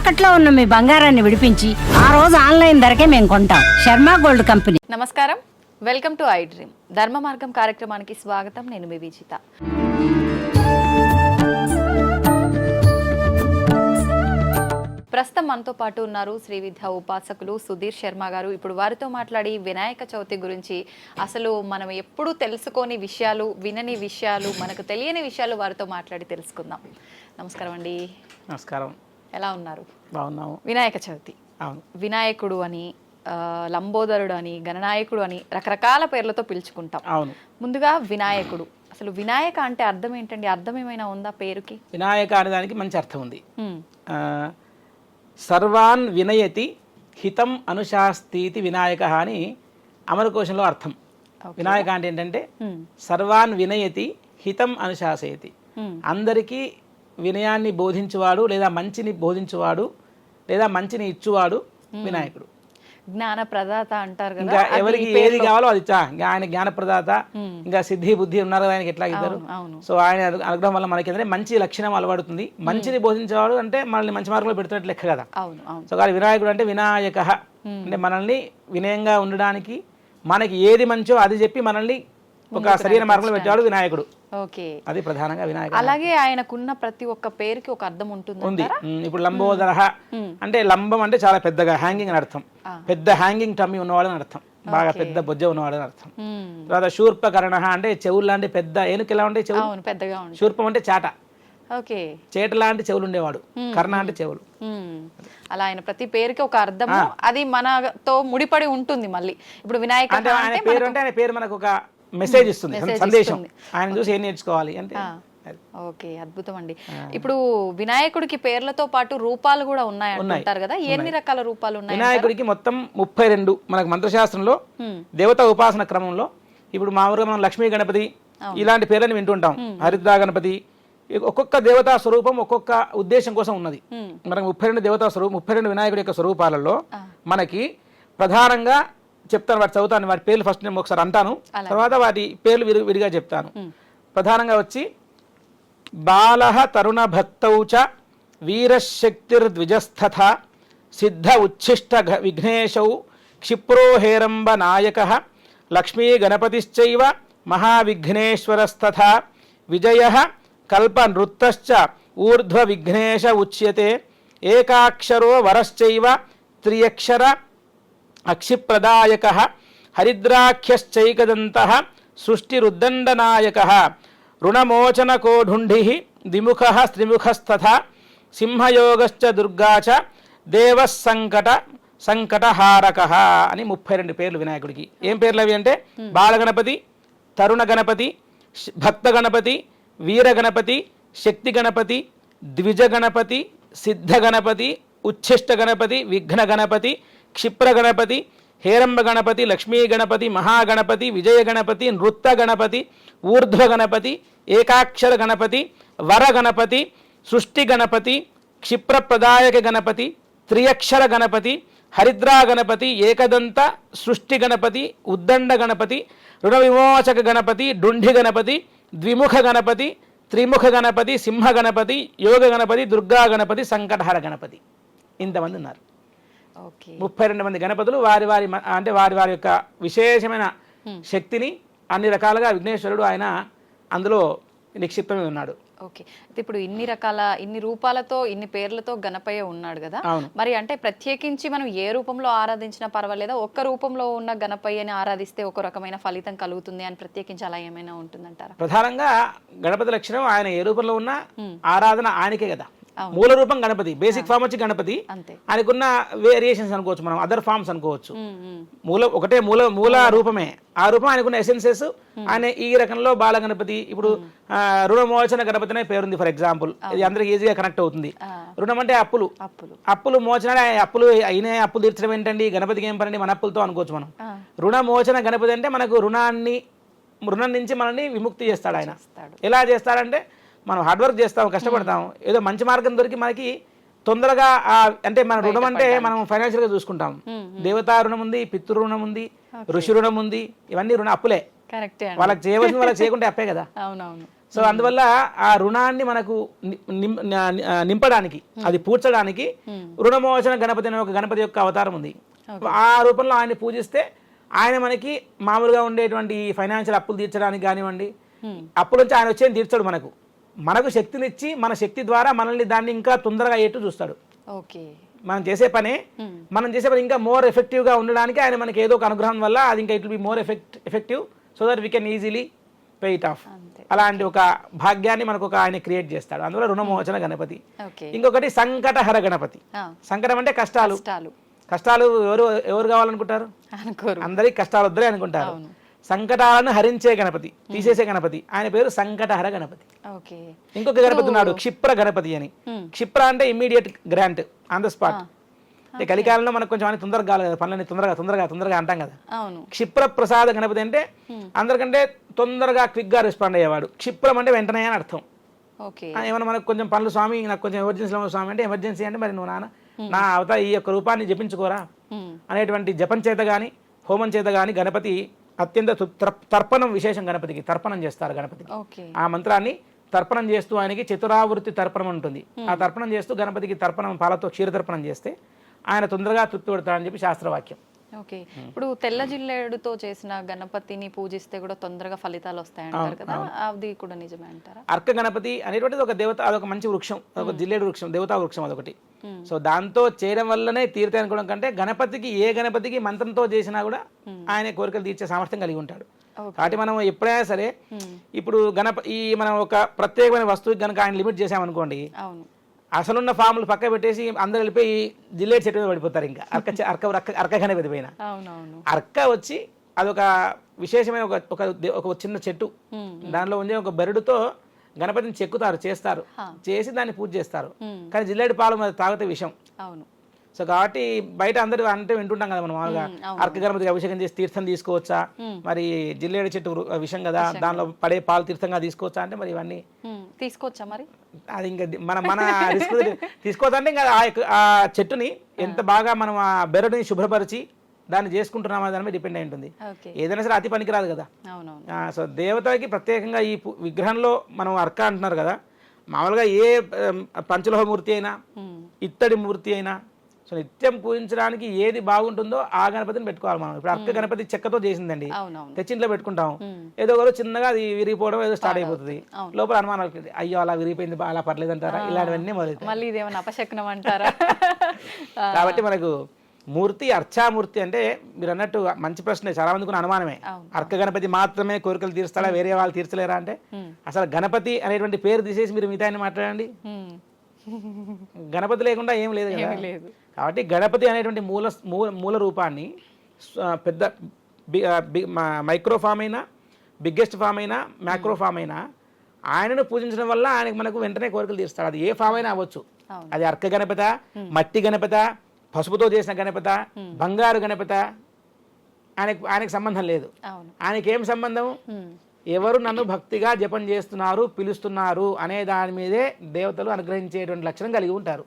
తాకట్లో ఉన్న మీ బంగారాన్ని విడిపించి ఆ రోజు ఆన్లైన్ ధరకే మేము కొంటాం. Sharma gold company. నమస్కారం, వెల్కమ్ టు ఐ డ్రీమ్. ధర్మ మార్గం కార్యక్రమానికి స్వాగతం. నేను మీ విజిత. ప్రస్తుతం మనతో పాటు ఉన్నారు శ్రీ విద్యా ఉపాసకులు సుధీర్ శర్మ గారు. ఇప్పుడు వారితో మాట్లాడి వినాయక చవితి గురించి, అసలు మనం ఎప్పుడు తెలుసుకోని విషయాలు, వినని విషయాలు, మనకు తెలియని విషయాలు వారితో మాట్లాడి తెలుసుకుందాం. నమస్కారం అండి. నమస్కారం. ఎలా ఉన్నారు? బాగున్నాము. వినాయక చవితి, అవును, వినాయకుడు అని, లంబోదరుడు అని, గణనాయకుడు అని రకరకాల పేర్లతో పిలుచుకుంటాం. అవును. ముందుగా వినాయకుడు, అసలు వినాయక అంటే అర్థం ఏంటండి? అర్థం ఏమైనా ఉందా పేరుకి? వినాయక అనేదానికి మంచి అర్థం ఉంది. సర్వాన్ వినయతి హితం అనుశాస్తీతి వినాయక అని అమరకోశంలో అర్థం. వినాయక అంటే ఏంటంటే సర్వాన్ వినయతి హితం అనుశాసయతి, అందరికీ వినయాన్ని బోధించువాడు లేదా మంచిని బోధించువాడు లేదా మంచిని ఇచ్చువాడు వినాయకుడు. జ్ఞాన ప్రదాత అంటారు కదా, ఇంకా ఎవరికి ఏది కావాలో అది ఆయన జ్ఞాన ప్రదాత. ఇంకా సిద్ధి బుద్ధి ఉన్నారు ఆయనకి ఎట్లా ఇద్దరు. సో ఆయన అనుగ్రహం వల్ల మనకి ఏంటంటే మంచి లక్షణం అలవాడుతుంది. మంచిని బోధించేవాడు అంటే మనల్ని మంచి మార్గంలో పెడుతున్నట్టు లెక్క కదా. సో కానీ వినాయకుడు అంటే వినాయక అంటే మనల్ని వినయంగా ఉండడానికి, మనకి ఏది మంచో అది చెప్పి మనల్ని ఒక సరైన మార్గంలో పెట్టేవాడు వినాయకుడు. ఓకే, అది ప్రధానంగా వినాయకుడు. అలాగే ఆయనకున్న ప్రతి ఒక్క పేరుకి ఒక అర్థం ఉంటుంది. ఇప్పుడు లంబోదర అంటే లంబం అంటే చాలా పెద్దగా హ్యాంగింగ్ అని అర్థం. పెద్ద హ్యాంగింగ్ టమ్మి ఉన్నవాడు అని అర్థం, బాగా పెద్ద బొజ్జ ఉన్నవాడు అని అర్థం. తర్వాత శూర్పకర్ణ అంటే చెవులు లాంటి పెద్ద ఏనుక ఎలా ఉంటాయి చెవులు, పెద్దగా. శూర్పం అంటే చాట, ఓకే, చేట లాంటి చెవులు ఉండేవాడు. కర్ణ అంటే చెవులు. అలా ఆయన ప్రతి పేరుకి ఒక అర్థం, అది మనతో ముడిపడి ఉంటుంది. మళ్ళీ ఇప్పుడు వినాయక అంటే ఆయన పేరు అంటే ఆయన పేరు మనకు ఒక మెసేజ్ ఇస్తుంది, సందేశం. ఆయన చూసి ఏం నేర్చుకోవాలి అంటే. ఓకే, అద్భుతం అండి. ఇప్పుడు వినాయకుడికి పేర్లతో పాటు రూపాలు కూడా ఉన్నాయంటారు కదా, ఎన్ని రకాల రూపాలు ఉన్నాయి? వినాయకుడికి మొత్తం 32 మనకు మంత్రశాస్త్రంలో దేవతా ఉపాసన క్రమంలో. ఇప్పుడు మామూలుగా మనం లక్ష్మీ గణపతి ఇలాంటి పేర్లని వింటుంటాం, హరిద్రా గణపతి. ఒక్కొక్క దేవతా స్వరూపం ఒక్కొక్క ఉద్దేశం కోసం ఉన్నది. మనకు 32 దేవతా స్వరూపం, 32 వినాయకుడి యొక్క స్వరూపాలలో మనకి ప్రధానంగా చెప్తాను, వాటి చదువుతాను, వాటి పేర్లు ఫస్ట్ నేను ఒకసారి అంటాను, తర్వాత వాటి పేర్లు విడిగా చెప్తాను. ప్రధానంగా వచ్చి బాలః తరుణ భక్తౌ చ వీరశక్తిర్ద్విజస్థథ సిద్ధ ఉచ్ఛిష్ట విఘ్నేశౌ క్షిప్రో హేరంబ నాయకః లక్ష్మీ గణపతిశ్చైవ మహావిఘ్నేశ్వరస్తథ విజయః కల్ప నృత్తశ్చ ఊర్ధ్వ విఘ్నేశ ఉచ్యతే ఏకాక్షరో వరశ్చైవ త్రియక్షర అక్షిప్రదాయకః హరిద్రాఖ్యశ్చైకదంతః సృష్టిరుద్దండనాయకః రుణమోచనకోఢుండిః ద్విముఖః త్రిముఖస్తథా సింహయోగశ్చ దుర్గా చ దేవః సంకటహారకః అని 32 పేర్లు వినాయకుడికి. ఏం పేర్లు అవి అంటే బాలగణపతి, తరుణ గణపతి, భక్త గణపతి, వీర గణపతి, శక్తి గణపతి, ద్విజ గణపతి, సిద్ధ గణపతి, ఉచ్ఛిష్ట గణపతి, విఘ్న గణపతి, క్షిప్ర గణపతి, హేరంబ గణపతి, లక్ష్మీ గణపతి, మహాగణపతి, విజయ గణపతి, నృత్త గణపతి, ఊర్ధ్వ గణపతి, ఏకాక్షర గణపతి, వర గణపతి, సృష్టి గణపతి, క్షిప్రప్రదాయక గణపతి, త్రియక్షర గణపతి, హరిద్రా గణపతి, ఏకదంత సృష్టి గణపతి, ఉద్దండ గణపతి, రుణ విమోచక గణపతి, డుండి గణపతి, ద్విముఖ గణపతి, త్రిముఖ గణపతి, సింహ గణపతి, యోగ గణపతి, దుర్గా గణపతి, సంకటహర గణపతి. ఇంతమంది ఉన్నారు. 32 మంది గణపతులు వారి వారి అంటే వారి వారి యొక్క విశేషమైన శక్తిని అన్ని రకాలుగా విఘ్నేశ్వరుడు ఆయన అందులో నిక్షిప్తమై ఉన్నాడు. ఓకే, ఇప్పుడు ఇన్ని రూపాలతో ఇన్ని పేర్లతో గణపయ్య ఉన్నాడు కదా, మరి అంటే ప్రత్యేకించి మనం ఏ రూపంలో ఆరాధించినా పర్వాలేదా? ఒక్క రూపంలో ఉన్న గణపయ్యని ఆరాధిస్తే ఒక రకమైన ఫలితం కలుగుతుంది అని ప్రత్యేకించి అలా ఏమైనా ఉంటుందంటారా? ప్రధానంగా గణపతి లక్షణం ఆయన ఏ రూపంలో ఉన్న ఆరాధన ఆయనకే కదా. మూల రూపం గణపతి, బేసిక్ ఫామ్ వచ్చి గణపతి. ఆయనకున్న వేరియేషన్స్ అనుకోవచ్చు, మనం అదర్ ఫార్మ్స్ అనుకోవచ్చు. ఒకటే మూల రూపమే, ఆ రూపం ఆయనకున్న ఎసెన్సెస్. ఆయన ఈ రకంలో బాల గణపతి. ఇప్పుడు రుణమోచన గణపతి అనే పేరుంది ఫర్ ఎగ్జాంపుల్, ఇది అందరికి ఈజీగా కనెక్ట్ అవుతుంది. రుణం అంటే అప్పులు మోచన, అప్పులు తీర్చడం ఏంటండి, గణపతికి ఏం పనండి, మన అప్పులతో అనుకోవచ్చు మనం. రుణమోచన గణపతి అంటే మనకు రుణం నుంచి మనల్ని విముక్తి చేస్తాడు ఆయన. ఎలా చేస్తాడంటే మనం హార్డ్ వర్క్ చేస్తాం, కష్టపడతాం, ఏదో మంచి మార్గం దొరికి మనకి తొందరగా అంటే మన రుణం అంటే మనం ఫైనాన్షియల్ గా చూసుకుంటాం. దేవతా రుణం ఉంది, పితృ రుణం ఉంది, ఋషి రుణం ఉంది, ఇవన్నీ రుణ అప్పులే. వాళ్ళకి చేయవలసిన వాళ్ళకి చేయకుంటే అప్పే కదా. సో అందువల్ల ఆ రుణాన్ని మనకు నింపడానికి అది పూడ్చడానికి రుణమోచన గణపతి అనే ఒక గణపతి యొక్క అవతారం ఉంది. ఆ రూపంలో ఆయన్ని పూజిస్తే ఆయన మనకి మామూలుగా ఉండేటువంటి ఫైనాన్షియల్ అప్పులు తీర్చడానికి కానివ్వండి, అప్పుల నుంచి ఆయన వచ్చేది తీర్చాడు, మనకు శక్తినిచ్చి మన శక్తి ద్వారా మనల్ని దాన్ని ఇంకా తొందరగా అయ్యేట్టు చూస్తాడు. మనం చేసే పని ఇంకా మోర్ ఎఫెక్టివ్గా ఉండడానికి ఆయన మనకి ఏదో ఒక అనుగ్రహం వల్ల అది ఇంకా it will be more effective so that we can easily pay it of. అలాంటి ఒక భాగ్యాన్ని మనకు ఒక ఆయన క్రియేట్ చేస్తాడు. అందువల్ల రుణమోచన గణపతి. ఇంకొకటి సంకటహర గణపతి. సంకటం అంటే కష్టాలు. కష్టాలు ఎవరు కావాలనుకుంటారు? అందరికి కష్టాలు వద్దరే అనుకుంటారు. సంకటాలను హరించే గణపతి, తీసేసే గణపతి, ఆయన పేరు సంకటహర గణపతి. ఇంకొక గణపతి ఉన్నాడు క్షిప్ర గణపతి అని. క్షిప్ర అంటే immediate grant on the spot. కలికాలంలో మనకు కొంచెం అని తొందరగా కాలేదు, పనులని తొందరగా అంటాం కదా. క్షిప్ర ప్రసాద గణపతి అంటే అందరికంటే తొందరగా క్విక్ గా రెస్పాండ్ అయ్యేవాడు. క్షిప్రం అంటే వెంటనే అని అర్థం. ఏమన్నా మనకు కొంచెం పనులు స్వామి, నాకు కొంచెం ఎమర్జెన్సీలో స్వామి అంటే ఎమర్జెన్సీ అంటే మరి నువ్వు నా అవతా ఈ యొక్క రూపాన్ని జపించుకోరా అనేటువంటి జపం చేత గాని హోమం చేత గాని గణపతి అత్యంత తర్పణం విశేషం. గణపతికి తర్పణం చేస్తారు. గణపతికి ఆ మంత్రాన్ని తర్పణం చేస్తూ ఆయనకి చతురావృత్తి తర్పణం ఉంటుంది. ఆ తర్పణం చేస్తూ గణపతికి తర్పణం పాలతో క్షీర తర్పణం చేస్తే ఆయన తొందరగా తృప్తి పడతాడని చెప్పి శాస్త్రవాక్యం. ఇప్పుడు తెల్ల జిల్లేడుతో చేసిన గణపతిని పూజిస్తే కూడా తొందరగా ఫలితాలు వస్తాయంటారు కదా, అది కూడా నిజమే అంటారా? అర్క గణపతి అనేటువంటిది ఒక దేవత, అదొక మంచి వృక్షం, ఒక జిల్లేడు వృక్షం, దేవతా వృక్షం అదొకటి. సో దాంతో చేయడం వల్లనే తీరుతాయి అనుకోవడం కంటే గణపతికి ఏ గణపతికి మంత్రంతో చేసినా కూడా ఆయన కోరికలు తీర్చే సామర్థ్యం కలిగి ఉంటాడు. కాబట్టి మనం ఎప్పుడైనా సరే ఇప్పుడు మనం ఒక ప్రత్యేకమైన వస్తువుకి కనుక ఆయన లిమిట్ చేసామనుకోండి, అసలున్న ఫామ్లు పక్క పెట్టేసి అందరు వెళ్ళిపోయి జిల్లేడు చెట్టు మీద పడిపోతారు. ఇంకా అర్క గణపతి పైన అర్క వచ్చి అదొక విశేషమైన ఒక చిన్న చెట్టు, దానిలో ఉండే ఒక బెరడుతో గణపతిని చేస్తారు, చేసి దాన్ని పూజ చేస్తారు. కానీ జిల్లేడు పాలు మరి తాగితే విషం. సో కాబట్టి బయట అందరూ అంటే వింటుంటాం కదా మనం మామూలుగా, అర్క గణపతికి అభిషేకం చేసి తీర్థం తీసుకోవచ్చా, మరి జిల్లేడు చెట్టు విషం కదా, దానిలో పడే పాలు తీర్థంగా తీసుకోవచ్చా అంటే మరి ఇవన్నీ తీసుకోవచ్చా? మరి అది ఇంకా మన రిస్క్ తీసుకోవచ్చా అంటే ఇంకా ఆ చెట్టుని ఎంత బాగా మనం ఆ బెరడుని శుభ్రపరిచి దాన్ని చేసుకుంటున్నామా దాని మీద డిపెండ్ అయి ఉంటుంది. ఏదైనా సరే అతి పనికిరాదు కదా. సో దేవతకి ప్రత్యేకంగా ఈ విగ్రహంలో మనం అర్క అంటున్నారు కదా, మామూలుగా ఏ పంచలోహమూర్తి అయినా ఇత్తడి మూర్తి అయినా సో నిత్యం పూజించడానికి ఏది బాగుంటుందో ఆ గణపతిని పెట్టుకోవాలి మనం. ఇప్పుడు అర్క గణపతి చెక్కతో చేసిందండి, తెచ్చింట్లో పెట్టుకుంటాం, ఏదో ఒకరు చిన్నగా అది విరిగిపోవడం ఏదో స్టార్ట్ అయిపోతుంది, లోపల అనుమానాలు అయ్యో అలా విరిగిపోయింది అలా పర్లేదు అంటారా, ఇలాంటివన్నీ అంటారా. కాబట్టి మనకు మూర్తి అర్చామూర్తి అంటే మీరు అన్నట్టు మంచి ప్రశ్నే, చాలా మందికి అనుమానమే. అర్క గణపతి మాత్రమే కోరికలు తీరుస్తాడా, వేరే వాళ్ళు తీర్చలేరా అంటే అసలు గణపతి అనేటువంటి పేరు తీసేసి మీరు మిగతా మాట్లాడండి, గణపతి లేకుండా ఏం లేదు కదా. కాబట్టి గణపతి అనేటువంటి మూల రూపాన్ని పెద్ద మైక్రో ఫామ్ అయినా బిగ్గెస్ట్ ఫామ్ అయినా మ్యాక్రో ఫామ్ అయినా ఆయనను పూజించడం వల్ల ఆయనకు మనకు వెంటనే కోరికలు తీరుస్తాడు. అది ఏ ఫామ్ అయినా అవ్వచ్చు. అది అర్క గణపత, మట్టి గణపత, పసుపుతో చేసిన గణపత, బంగారు గణపత, ఆయనకు సంబంధం లేదు. ఆయనకేం సంబంధం? ఎవరు నన్ను భక్తిగా జపం చేస్తున్నారు, పిలుస్తున్నారు అనే దాని మీదే దేవతలు అనుగ్రహించేటువంటి లక్షణం కలిగి ఉంటారు.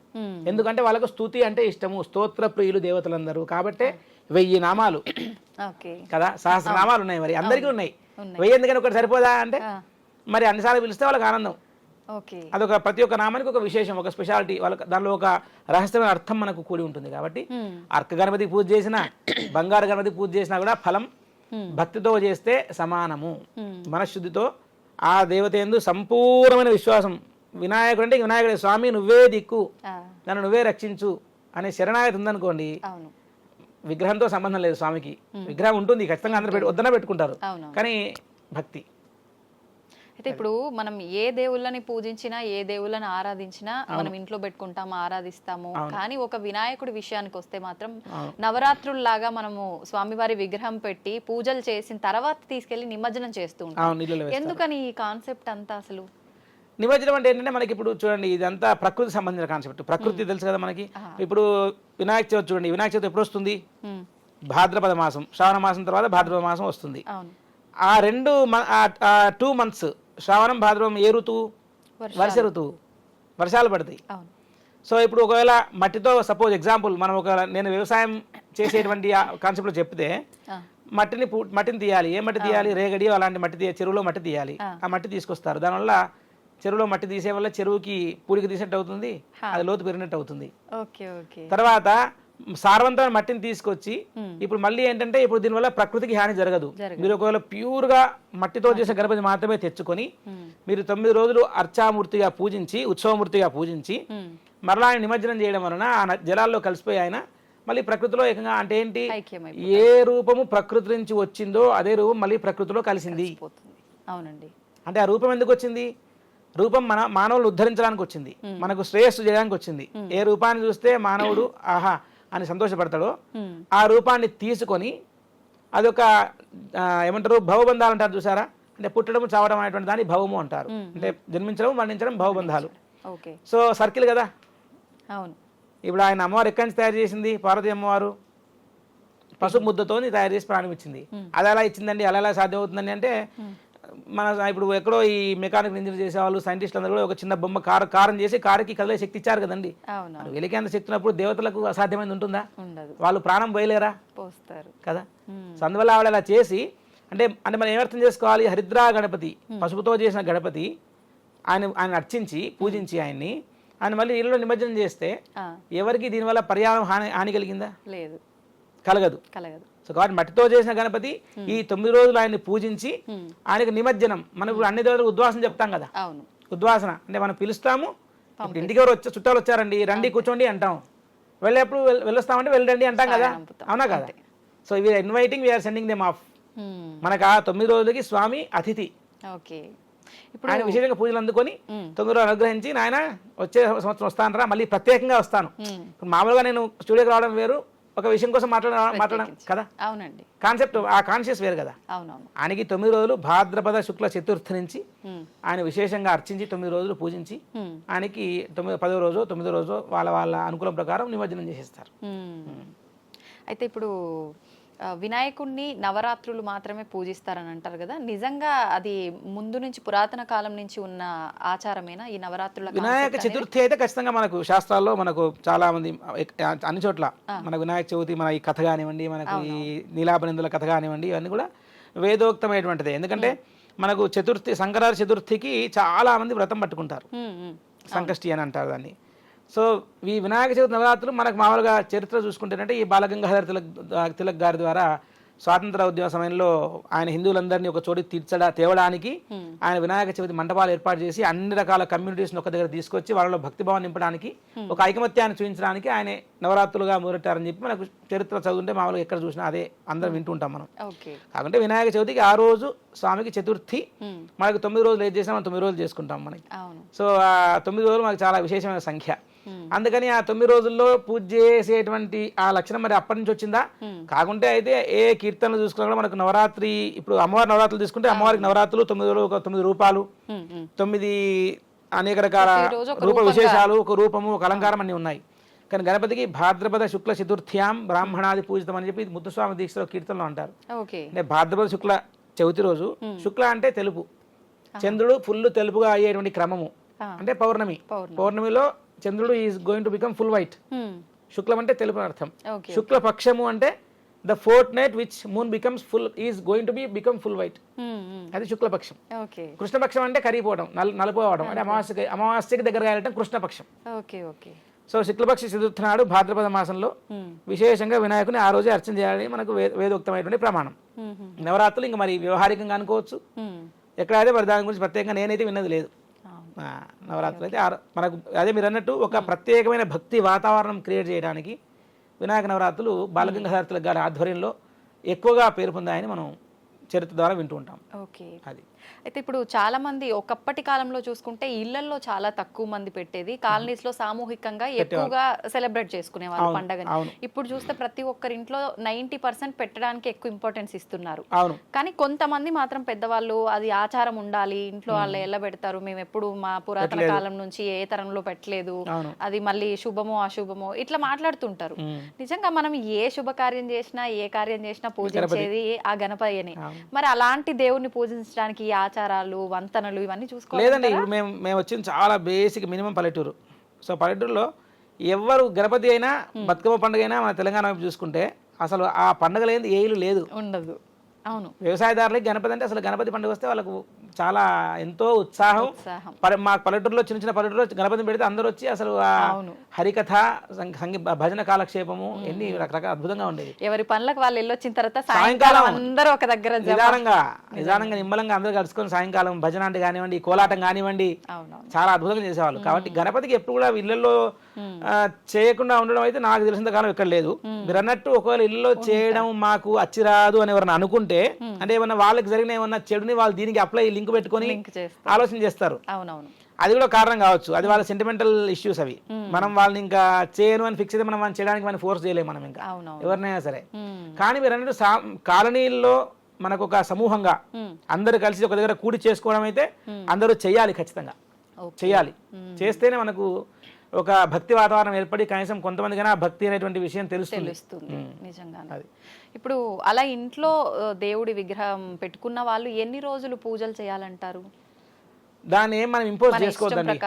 ఎందుకంటే వాళ్ళకు స్తుతి అంటే ఇష్టము, స్తోత్ర ప్రియులు దేవతలందరూ. కాబట్టి 1000 నామాలు కదా, సహస్రనామాలు ఉన్నాయి, మరి అందరికీ ఉన్నాయి. 1000 ఎందుకని ఒకటి సరిపోదా అంటే మరి అన్నిసార్లు పిలిస్తే వాళ్ళకి ఆనందం. అదొక ప్రతి ఒక్క నామానికి ఒక విశేషం, ఒక స్పెషాలిటీ, వాళ్ళకి దానిలో ఒక రహస్యమైన అర్థం మనకు కూడి ఉంటుంది. కాబట్టి అర్క గణపతి పూజ చేసినా బంగారు గణపతి పూజ చేసినా కూడా ఫలం భక్తితో చేస్తే సమానము. మనశుద్ధితో ఆ దేవత యందు సంపూర్ణమైన విశ్వాసం. వినాయకుడు అంటే వినాయకుడే, స్వామి నువ్వే దిక్కు, నన్ను నువ్వే రక్షించు అనే శరణాగతి ఉందనుకోండి, విగ్రహంతో సంబంధం లేదు. స్వామికి విగ్రహం ఉంటుంది ఖచ్చితంగా, అందరూ వద్దన పెట్టుకుంటారు, కానీ భక్తి. అయితే ఇప్పుడు మనం ఏ దేవుళ్ళని పూజించినా ఏ దేవుళ్ళని ఆరాధించినా మనం ఇంట్లో పెట్టుకుంటాము, ఆరాధిస్తాము. కానీ ఒక వినాయకుడి విషయానికి వస్తే మాత్రం నవరాత్రుల్లాగా మనము స్వామివారి విగ్రహం పెట్టి పూజలు చేసిన తర్వాత తీసుకెళ్లి నిమజ్జనం చేస్తూ ఉంటాం. ఎందుకని ఈ కాన్సెప్ట్ అంతా? అసలు నిమజ్జనం అంటే ఏంటంటే మనకి ఇప్పుడు చూడండి, ఇదంతా ప్రకృతి సంబంధించిన కాన్సెప్ట్. ప్రకృతి తెలుసు కదా మనకి. ఇప్పుడు వినాయక చవితి చూడండి, వినాయక చవితి ఎప్పుడు వస్తుంది? భాద్రపద మాసం, శ్రావణ మాసం తర్వాత భాద్రపద మాసం వస్తుంది. ఆ 2 months శ్రావణం భాద్రపదం ఏ ఋతువు? వర్ష ఋతువు, వర్షాలు పడతాయి. సో ఇప్పుడు ఒకవేళ మట్టితో సపోజ్ ఎగ్జాంపుల్ మనం నేను వ్యవసాయం చేసేటువంటి కాన్సెప్ట్లో చెప్తే మట్టిని తీయాలి. ఏ మట్టి తీయాలి? రేగడి అలాంటి మట్టి చెరువులో మట్టి తీయాలి. ఆ మట్టి తీసుకొస్తారు. దానివల్ల చెరువులో మట్టి తీసే వల్ల చెరువుకి పూడికి తీసినట్టు అవుతుంది, అది లోతు పెరిగినట్టు అవుతుంది. తర్వాత సారవంతమైన మట్టిని తీసుకొచ్చి ఇప్పుడు మళ్ళీ ఏంటంటే ఇప్పుడు దీనివల్ల ప్రకృతికి హాని జరగదు. మీరు ఒకవేళ ప్యూర్ గా మట్టితో చేసిన గణపతి మాత్రమే తెచ్చుకొని మీరు 9 రోజులు అర్చామూర్తిగా పూజించి ఉత్సవమూర్తిగా పూజించి మరలా ఆయన నిమజ్జనం చేయడం వలన ఆ జలాల్లో కలిసిపోయి ఆయన మళ్ళీ ప్రకృతిలో ఏకంగా అంటే ఏంటి, ఏ రూపము ప్రకృతి నుంచి వచ్చిందో అదే రూపం మళ్ళీ ప్రకృతిలో కలిసింది. అవునండి. అంటే ఆ రూపం ఎందుకు వచ్చింది? రూపం మానవులు ఉద్ధరించడానికి వచ్చింది, మనకు శ్రేయస్సు చేయడానికి వచ్చింది. ఏ రూపాన్ని చూస్తే మానవుడు ఆహా అని సంతోషపడతాడో ఆ రూపాన్ని తీసుకొని అదొక ఏమంటారు భవబంధాలు అంటారు చూసారా, అంటే పుట్టడం చావడం అనేటువంటి దాన్ని భవము అంటారు. అంటే జన్మించడం మరణించడం భవబంధాలు. సో సర్కిల్ కదా. అవును. ఇప్పుడు ఆయన అమ్మవారు ఎక్కడి నుంచి తయారు చేసింది? పార్వతీ అమ్మవారు పసుపు ముద్దతో తయారు చేసి ప్రాణం ఇచ్చింది. అది ఎలా ఇచ్చిందండి, అలా ఎలా సాధ్యం అవుతుందండి అంటే మన ఇప్పుడు ఎక్కడో ఈ మెకానికల్ ఇంజనీర్ చేసేవాళ్ళు సైంటిస్టులు అందరూ కూడా ఒక చిన్న బొమ్మ కారం చేసి కారుకి కదిలే శక్తి ఇచ్చారు కదండి. వెలికేంత శక్తి ఉన్నప్పుడు దేవతలకు అసాధ్యమైంది ఉంటుందా? వాళ్ళు ప్రాణం పోయలేరా కదా. సో అందువల్ల ఆవిడ అలా చేసి అంటే మనం ఏమర్థం చేసుకోవాలి, హరిద్రా గణపతి పసుపుతో చేసిన గణపతి ఆయన అర్చించి పూజించి ఆయన మళ్ళీ నీళ్ళలో నిమజ్జనం చేస్తే ఎవరికి దీనివల్ల పర్యావరణ హాని కలిగిందా? లేదు, కలగదు. సో కాబట్టి మట్టితో చేసిన గణపతి ఈ 9 రోజులు ఆయన్ని పూజించి ఆయనకు నిమజ్జనం. మనం ఇప్పుడు అన్ని దేవతలకు ఉద్వాసన చెప్తాం కదా. ఉద్వాసన అంటే మనం పిలుస్తాము, ఇప్పుడు ఇంటికి ఎవరు చుట్టాలు వచ్చారండి రండి కూర్చోండి అంటాం, వెళ్ళేప్పుడు వెళ్ళొస్తామంటే వెళ్ళండి అంటాం కదా, అవునా కదా. So we're inviting, we're sending them off. మనకు ఆ 9 రోజులకి స్వామి అతిథి. ఆయన విశేషంగా పూజలు అందుకొని 9 రోజులు అనుగ్రహించి నాయన వచ్చే సంవత్సరం వస్తానరా, మళ్ళీ ప్రత్యేకంగా వస్తాను. ఇప్పుడు మామూలుగా నేను స్టూడియోకి రావడం వేరు, ఒక విషయం కోసం మాట్లాడడం కదా. అవునండి. కాన్సెప్ట్ ఆ కాన్షియస్ వేరు కదా. ఆయనకి 9 రోజులు భాద్రపద శుక్ల చతుర్థి నుంచి ఆయన విశేషంగా అర్చించి 9 రోజులు పూజించి ఆయనకి 10వ రోజు 9వ రోజు వాళ్ళ అనుకూలం ప్రకారం నిమజ్జనం చేసేస్తారు. అయితే ఇప్పుడు వినాయకుడిని నవరాత్రులు మాత్రమే పూజిస్తారని అంటారు కదా, నిజంగా అది ముందు నుంచి పురాతన కాలం నుంచి ఉన్న ఆచారమేనా ఈ నవరాత్రుల? వినాయక చతుర్థి అయితే ఖచ్చితంగా మనకు శాస్త్రాల్లో మనకు చాలా మంది అన్ని చోట్ల మన వినాయక చవితి మన ఈ కథ కానివ్వండి, మనకు ఈ నీలాపనిందుల కథ కానివ్వండి, ఇవన్నీ కూడా వేదోక్తమైనటువంటిదే. ఎందుకంటే మనకు చతుర్థి సంక్రాంతి చతుర్థికి చాలా మంది వ్రతం పట్టుకుంటారు, సంకష్టి అని అంటారు దాన్ని. సో ఈ వినాయక చవితి నవరాత్రులు మనకు మామూలుగా చరిత్ర చూసుకుంటేనంటే ఈ బాలగంగాధర తిలక్ గారి ద్వారా స్వాతంత్ర ఉద్యమ సమయంలో ఆయన హిందువులందరినీ ఒక చోటు తేవడానికి ఆయన వినాయక చవితి మండపాలు ఏర్పాటు చేసి అన్ని రకాల కమ్యూనిటీస్ని ఒక దగ్గర తీసుకొచ్చి వాళ్ళలో భక్తిభావం నింపడానికి, ఒక ఐకమత్యాన్ని చూపించడానికి ఆయన నవరాత్రులుగా మొదలెట్టారని చెప్పి మనకు చరిత్ర చదువుతుంటే మామూలుగా ఎక్కడ చూసినా అదే అందరం వింటుంటాం మనం. కాకుంటే వినాయక చవితికి ఆ రోజు స్వామికి చతుర్థి, మనకు 9 రోజులు ఏది చేసినా మనం 9 రోజులు చేసుకుంటాం మనకి. సో ఆ 9 రోజులు మనకు చాలా విశేషమైన సంఖ్య. అందుకని ఆ 9 రోజుల్లో పూజ చేసేటువంటి ఆ లక్షణం మరి అప్పటి నుంచి వచ్చిందా? కాకుంటే అయితే ఏ కీర్తనలు చూసుకున్నా కూడా మనకు నవరాత్రి, ఇప్పుడు అమ్మవారి నవరాత్రులు తీసుకుంటే అమ్మవారికి నవరాత్రులు 9 రోజులు 9 రూపాలు, 9 అనేక రకాల రూప విశేషాలు, ఒక రూపము, ఒక అలంకారం అన్ని ఉన్నాయి. కానీ గణపతికి భాద్రపద శుక్ల చతుర్థ్యాం బ్రాహ్మణాది పూజితం అని చెప్పి ముత్తుస్వామి దీక్షలో కీర్తనలో అంటారు. అంటే భాద్రపద శుక్ల చవితి రోజు, శుక్ల అంటే తెలుపు, చంద్రుడు ఫుల్ తెలుపుగా అయ్యేటువంటి క్రమము అంటే పౌర్ణమి. పౌర్ణమిలో చంద్రుడు is going to become full white. శుక్లం అంటే తెలుపు అర్థం. శుక్ల పక్షము అంటే the fourth night which moon becomes full is going to become full white, అది శుక్లపక్షం. కృష్ణపక్షం అంటే కరిగిపోవడం, నలుపోవడం అంటే అమావాస్యకి దగ్గరగా వెళ్ళటం కృష్ణపక్షం. సో శుక్లపక్ష చతుర్థి నాడు భాద్రపద మాసంలో విశేషంగా వినాయకుని ఆ రోజే అర్చన చేయాలని మనకు వేదోక్తమైనటువంటి ప్రమాణం. నవరాత్రులు ఇంకా మరి వ్యవహారికంగా అనుకోవచ్చు, ఎక్కడైతే మరి దాని గురించి ప్రత్యేకంగా నేనైతే విన్నది లేదు. నవరాత్రులు అయితే మనకు అదే మీరు అన్నట్టు ఒక ప్రత్యేకమైన భక్తి వాతావరణం క్రియేట్ చేయడానికి వినాయక నవరాత్రులు బాలగంగాధర తిలక్ గారి ఆధ్వర్యంలో ఎక్కువగా పేరు పొందాయని మనం చరిత్ర ద్వారా వింటూ ఉంటాం. అది అయితే ఇప్పుడు చాలా మంది ఒకప్పటి కాలంలో చూసుకుంటే ఇళ్లలో చాలా తక్కువ మంది పెట్టేది, కాలనీస్ లో సామూహికంగా ఎక్కువగా సెలబ్రేట్ చేసుకునే వాళ్ళు పండగని. ఇప్పుడు చూస్తే ప్రతి ఒక్కరి ఇంట్లో 90% పెట్టడానికి ఎక్కువ ఇంపార్టెన్స్ ఇస్తున్నారు. కానీ కొంతమంది మాత్రం పెద్దవాళ్ళు అది ఆచారం ఉండాలి, ఇంట్లో వాళ్ళు ఎలా పెడతారు, మేము ఎప్పుడు మా పురాతన కాలం నుంచి ఏ తరంలో పెట్టలేదు, అది మళ్ళీ శుభమో అశుభమో ఇట్లా మాట్లాడుతుంటారు. నిజంగా మనం ఏ శుభకార్యం చేసినా ఏ కార్యం చేసినా పూజించేది ఆ గణపయ్యని. మరి అలాంటి దేవుణ్ణి పూజించడానికి ఆచారాలు వంతనలు ఇవన్నీ చూసుకోవాలి లేదండి. ఇప్పుడు మేము వచ్చింది చాలా బేసిక్ మినిమం పల్లెటూరు. సో పల్లెటూరులో ఎవరు గణపతి అయినా బతుకమ్మ పండుగ అయినా మన తెలంగాణ వైపు చూసుకుంటే అసలు ఆ పండుగ లేని ఏ ఇల్లు లేదు. ఉండదు. అవును. వ్యవసాయదారులకి గణపతి అంటే అసలు గణపతి పండుగ వస్తే వాళ్ళకు చాలా ఎంతో ఉత్సాహం. మా పల్లెటూరులో చిన్న చిన్న పల్లెటూరులో గణపతిని పెడితే అందరూ వచ్చి అసలు ఆ హరికథ భజన కాలక్షేపము ఎన్ని రకరకాల అద్భుతంగా ఉండేది. ఎవరి పనులకు వాళ్ళు వెళ్ళొచ్చిన తర్వాత సాయంకాలం అందరూ ఒక దగ్గర నిదానంగా నిమ్మలంగా అందరూ కలుసుకొని సాయంకాలం భజన అంటే కానివ్వండి, కోలాటం కానివ్వండి, చాలా అద్భుతంగా చేసేవాళ్ళు. కాబట్టి గణపతికి ఎప్పుడు కూడా ఇళ్లలో చేయకుండా ఉండడం అయితే నాకు తెలిసిన కాలం ఎక్కడ లేదు. మీరు అన్నట్టు ఒకవేళ ఇళ్లలో చేయడం మాకు అచ్చిరాదు అని ఎవరైనా అనుకుంటే, అంటే ఏమన్నా వాళ్ళకి జరిగిన ఏమన్నా చెడుని వాళ్ళు దీనికి అప్లై లింక్ పెట్టుకొని ఆలోచన చేస్తారు. అది కూడా కారణం కావచ్చు. అది వాళ్ళ సెంటిమెంటల్ ఇష్యూస్ అవి. మనం వాళ్ళని ఇంకా చేయను అని ఫిక్స్ అయితే మనం చేయడానికి మనం ఫోర్స్ చేయలేము మనం ఇంకా ఎవరినైనా సరే. కానీ మీరు అన్నట్టు కాలనీల్లో మనకు ఒక సమూహంగా అందరు కలిసి ఒక దగ్గర కూడి చేసుకోవడం అయితే అందరూ చెయ్యాలి, ఖచ్చితంగా చెయ్యాలి. చేస్తేనే మనకు ఒక భక్తి వాతావరణం ఏర్పడి కనీసం కొంతమందికైనా భక్తి అనేటువంటి విషయం తెలుస్తుంది. నిజంగా. ఇప్పుడు అలా ఇంట్లో దేవుడి విగ్రహం పెట్టుకున్న వాళ్ళు ఎన్ని రోజులు పూజలు చేయాలంటారు? దాన్ని ఏం మనం ఇంపోజ్ చేసుకోవద్దండి.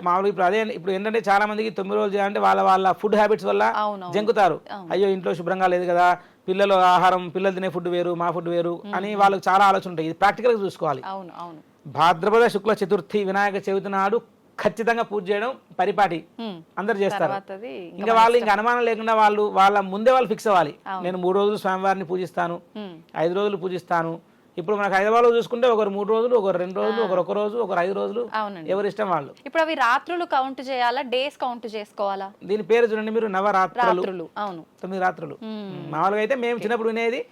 మామూలుగా ఇప్పుడు అదే ఇప్పుడు ఏంటంటే చాలా మందికి 9 రోజులు చేయాలంటే వాళ్ళ ఫుడ్ హ్యాబిట్స్ వల్ల జంకుతారు. అయ్యో ఇంట్లో శుభ్రంగా లేదు కదా, పిల్లలు ఆహారం, పిల్లలు తినే ఫుడ్ వేరు, మా ఫుడ్ వేరు అని వాళ్ళకి చాలా ఆలోచన ఉంటాయి. ఇది ప్రాక్టికల్ గా చూసుకోవాలి. భాద్రపద శుక్ల చతుర్థి వినాయక చవితి నాడు ఖచ్చితంగా పూజ చేయడం పరిపాటి అందరు చేస్తారు. ఇంకా వాళ్ళు ఇంకా అనుమానం లేకుండా వాళ్ళ ముందే వాళ్ళు ఫిక్స్ అవ్వాలి. నేను 3 రోజులు స్వామివారిని పూజిస్తాను, 5 రోజులు పూజిస్తాను. ఇప్పుడు మనకు హైదరాబాద్ లో చూసుకుంటే ఒకరు 3 రోజులు, ఒకరు 2 రోజులు, ఒకరు 1 రోజు, ఒకరు 5 రోజులు, ఎవరి ఇష్టం వాళ్ళు. ఇప్పుడు అవి రాత్రులు కౌంట్ చేయాలా, డేస్ కౌంట్ చేసుకోవాలా? దీని పేరు చూడండి మీరు, నవరాత్రులు. 9 రాత్రులు. మామూలుగా అయితే మేము చిన్నప్పుడు వినేది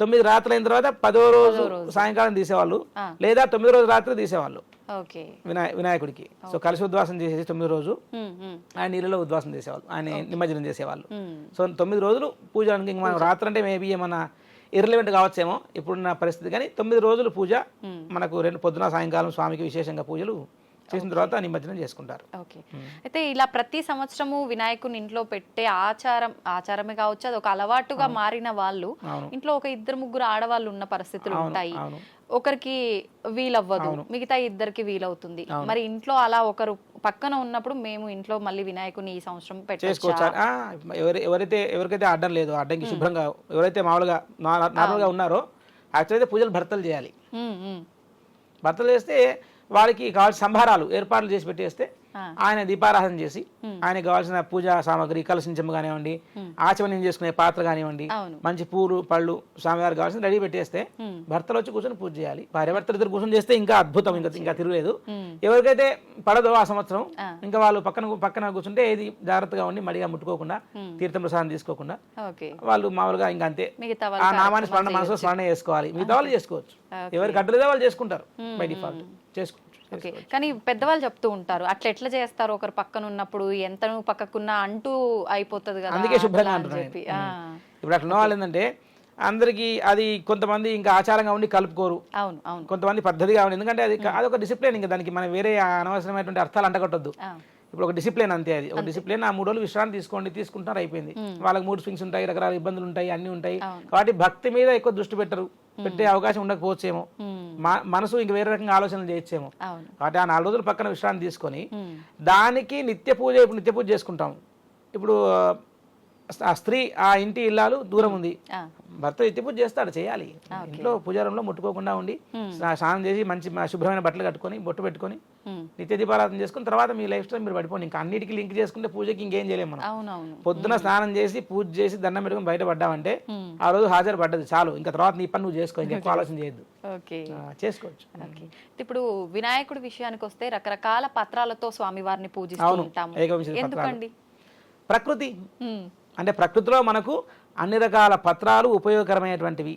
9 రాత్రులు అయిన తర్వాత 10వ రోజు సాయంకాలం తీసేవాళ్ళు, లేదా 9వ రోజు రాత్రి తీసేవాళ్ళు వినాయకుడికి. సో కలిసి ఉద్వాసం చేసేసి 9వ రోజు ఆయన నీళ్ళలో ఉద్వాసం చేసేవాళ్ళు, ఆయన నిమజ్జనం చేసేవాళ్ళు. సో 9 రోజులు పూజ. ఇంక మనం రాత్రి అంటే మేబీ ఏమన్నా ఇర్రిలెవెంట్ కావచ్చేమో ఇప్పుడున్న పరిస్థితి, కానీ 9 రోజులు పూజ మనకు పొద్దున సాయంకాలం స్వామికి విశేషంగా పూజలు చేసిన తర్వాత నిమజ్జనం చేసుకుంటారు. ఓకే. అయితే ఇలా ప్రతి సంవత్సరము వినాయకుని ఇంట్లో పెట్టే ఆచారమే కావచ్చు, అది ఒక అలవాటుగా మారిన వాళ్ళు ఇంట్లో ఒక 2-3 ఆడవాళ్ళు ఉన్న పరిస్థితులు ఉంటాయి. ఒకరికి వీలవ్వదు, మిగతా 2కి వీలవుతుంది. మరి ఇంట్లో అలా ఒకరు పక్కన ఉన్నప్పుడు మేము ఇంట్లో మళ్ళీ వినాయకుని ఈ సంవత్సరం చేసుకోవచ్చు. ఎవరికైతే అడ్డం లేదు, అడ్డంకి శుభ్రంగా ఎవరైతే మామూలుగా నార్మల్గా ఉన్నారో యాక్చువల్ అయితే పూజలు భర్తలు చేయాలి. భర్తలు చేస్తే వాళ్ళకి కావాల్సిన సంభారాలు ఏర్పాట్లు చేసి పెట్టేస్తే ఆయన దీపారాధన చేసి ఆయనకు కావాల్సిన పూజా సామాగ్రి, కలసించం కానివ్వండి, ఆచమనం చేసుకునే పాత్ర కానివ్వండి, మంచి పూలు పళ్ళు స్వామివారికి కావాల్సిన రెడీ పెట్టేస్తే భర్తలు వచ్చి కూర్చొని పూజ చేయాలి. భార్యాభర్తలు ఇద్దరు కూర్చొని చేస్తే ఇంకా అద్భుతం, ఇంకా తిరగలేదు. ఎవరికైతే పడదో ఆ సంవత్సరం ఇంకా వాళ్ళు పక్కన కూర్చుంటే ఏది జాగ్రత్తగా ఉండి మడిగా ముట్టుకోకుండా, తీర్థం ప్రసాదం తీసుకోకుండా వాళ్ళు మామూలుగా ఇంకా అంతే ఆ నామాన్ని మనసులో స్మరణ చేసుకోవాలి. మిగతా వాళ్ళు చేసుకోవచ్చు, ఎవరికి అడ్డలేదో వాళ్ళు చేసుకుంటారు బై డిఫాల్ట్ చేసుకోవచ్చు. కానీ పెద్దవాళ్ళు చెప్తూ ఉంటారు, అట్లా ఎట్లా చేస్తారు ఒకరు పక్కన ఉన్నప్పుడు, ఎంత పక్కకున్నా అంటూ అయిపోతుంది కదా, అందుకే శుభ్రంగా అంటున్నారు. ఇప్పుడు అట్లా వాళ్ళు ఏంటంటే అందరికి అది కొంతమంది ఇంకా ఆచారంగా ఉండి కలుపుకోరు, కొంతమంది పద్ధతిగా ఉండి, ఎందుకంటే అదొక డిసిప్లిన్. ఇంకా దానికి మనం వేరే అనవసరమైనటువంటి అర్థాలు అంటగట్టొద్దు. ఇప్పుడు ఒక డిసిప్లిన్ అంతే, అది ఒక డిసిప్లిన్. ఆ 3 రోజులు విశ్రాంతి తీసుకుంటారు, అయిపోయింది. వాళ్ళకి మూడ్ స్వింగ్స్ ఉంటాయి, రకరకాల ఇబ్బందులు ఉంటాయి, అన్ని ఉంటాయి. కాబట్టి భక్తి మీద ఎక్కువ దృష్టి పెట్టే అవకాశం ఉండకపోవచ్చేమో, మనసు ఇంక వేరే రకంగా ఆలోచనలు చేయొచ్చేమో. కాబట్టి ఆ 4 రోజులు పక్కన విశ్రాంతి తీసుకొని దానికి నిత్య పూజ చేసుకుంటాం. ఇప్పుడు ఆ స్త్రీ ఆ ఇంటి ఇల్లాలు దూరం ఉంది, భర్త నిత్య పూజ చేస్తాడు, చేయాలి. ఇంట్లో పూజారంలో ముట్టుకోకుండా ఉండి స్నానం చేసి మంచి శుభ్రమైన బట్టలు కట్టుకొని బొట్టు పెట్టుకొని నిత్య దీపారాధన చేసుకుని తర్వాత మీ లైఫ్ స్టైల్ మీరు పడిపోండి. ఇంకా అన్నిటికీ లింక్ చేసుకుంటే పూజకి ఇంకేం చేయలేము మనం. పొద్దున స్నానం చేసి పూజ చేసి దండం పెట్టుకుని బయటపడ్డామంటే ఆ రోజు హాజరు పడ్డది చాలు. ఇంకా తర్వాత నీ పని నువ్వు చేసుకో, ఎక్కువ ఆలోచన చేయొద్దు, చేసుకోవచ్చు. ఇప్పుడు వినాయకుడి విషయానికి వస్తే రకరకాల పత్రాలతో స్వామివారిని పూజిస్తూ ఉంటాము. ఎందుకండి? ప్రకృతి అంటే ప్రకృతిలో మనకు అన్ని రకాల పత్రాలు ఉపయోగకరమైనటువంటివి.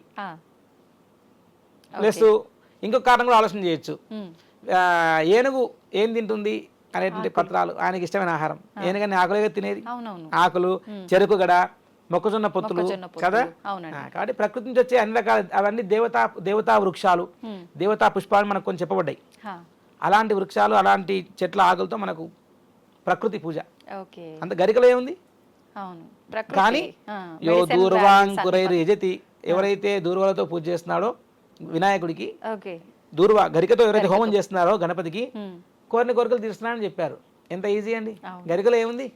ప్లస్ ఇంకొక కారణం కూడా ఆలోచన చేయొచ్చు. ఏనుగు ఏం తింటుంది అనేటువంటి పత్రాలు ఆయనకి ఇష్టమైన ఆహారం. ఏనుగని ఆకులుగా తినేది, ఆకులు, చెరుకు గడ, మొక్కజొన్న పొత్తులు కదా. కాబట్టి ప్రకృతి నుంచి వచ్చే అన్ని రకాల అవన్నీ దేవతా వృక్షాలు, దేవతా పుష్పాలు మనకు కొన్ని చెప్పబడ్డాయి. అలాంటి వృక్షాలు, అలాంటి చెట్ల ఆకులతో మనకు ప్రకృతి పూజ. అంత గరికలో ఏముంది? కానీ యో దూర్వాంకురైర్ యజతి, ఎవరైతే దూర్వాలతో పూజ చేస్తున్నాడో వినాయకుడికి, దూర్వా గరికతో ఎవరైతే హోమం చేస్తున్నారో గణపతికి కోరిన కోరికలు తీరుస్తున్నాడని చెప్పారు. ఎంత ఈజీ అండి, గరికలో ఏముంది?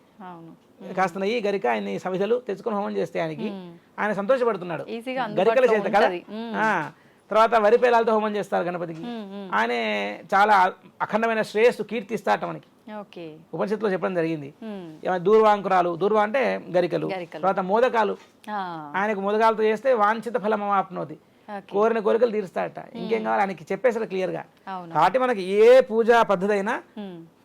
కాస్త నెయ్యి గరిక ఆయన సమిధలు తెచ్చుకొని హోమం చేస్తే ఆయన సంతోషపడుతున్నాడు. ఈజీగా గరికల చేత కదా. ఉంటది. తర్వాత వరి పేలాలతో హోమం చేస్తారు గణపతికి. ఆయన చాలా అఖండమైన శ్రేయస్సు కీర్తిస్తాట మనకి. ఓకే. ఉపనిషత్తులో చెప్పడం జరిగింది. దూర్వాంకురాలు, దూర్వా అంటే గరికలు. తర్వాత మోదకాలు, ఆయనకు మోదకాలతో చేస్తే వాంఛిత ఫలం ఆప్నోతి, కోరిన కోరికలు తీరుస్తాడట. ఇంకేం కావాలి ఆయనకి చెప్పేసాడు క్లియర్ గా. కాబట్టి మనకి ఏ పూజా పద్ధతి అయినా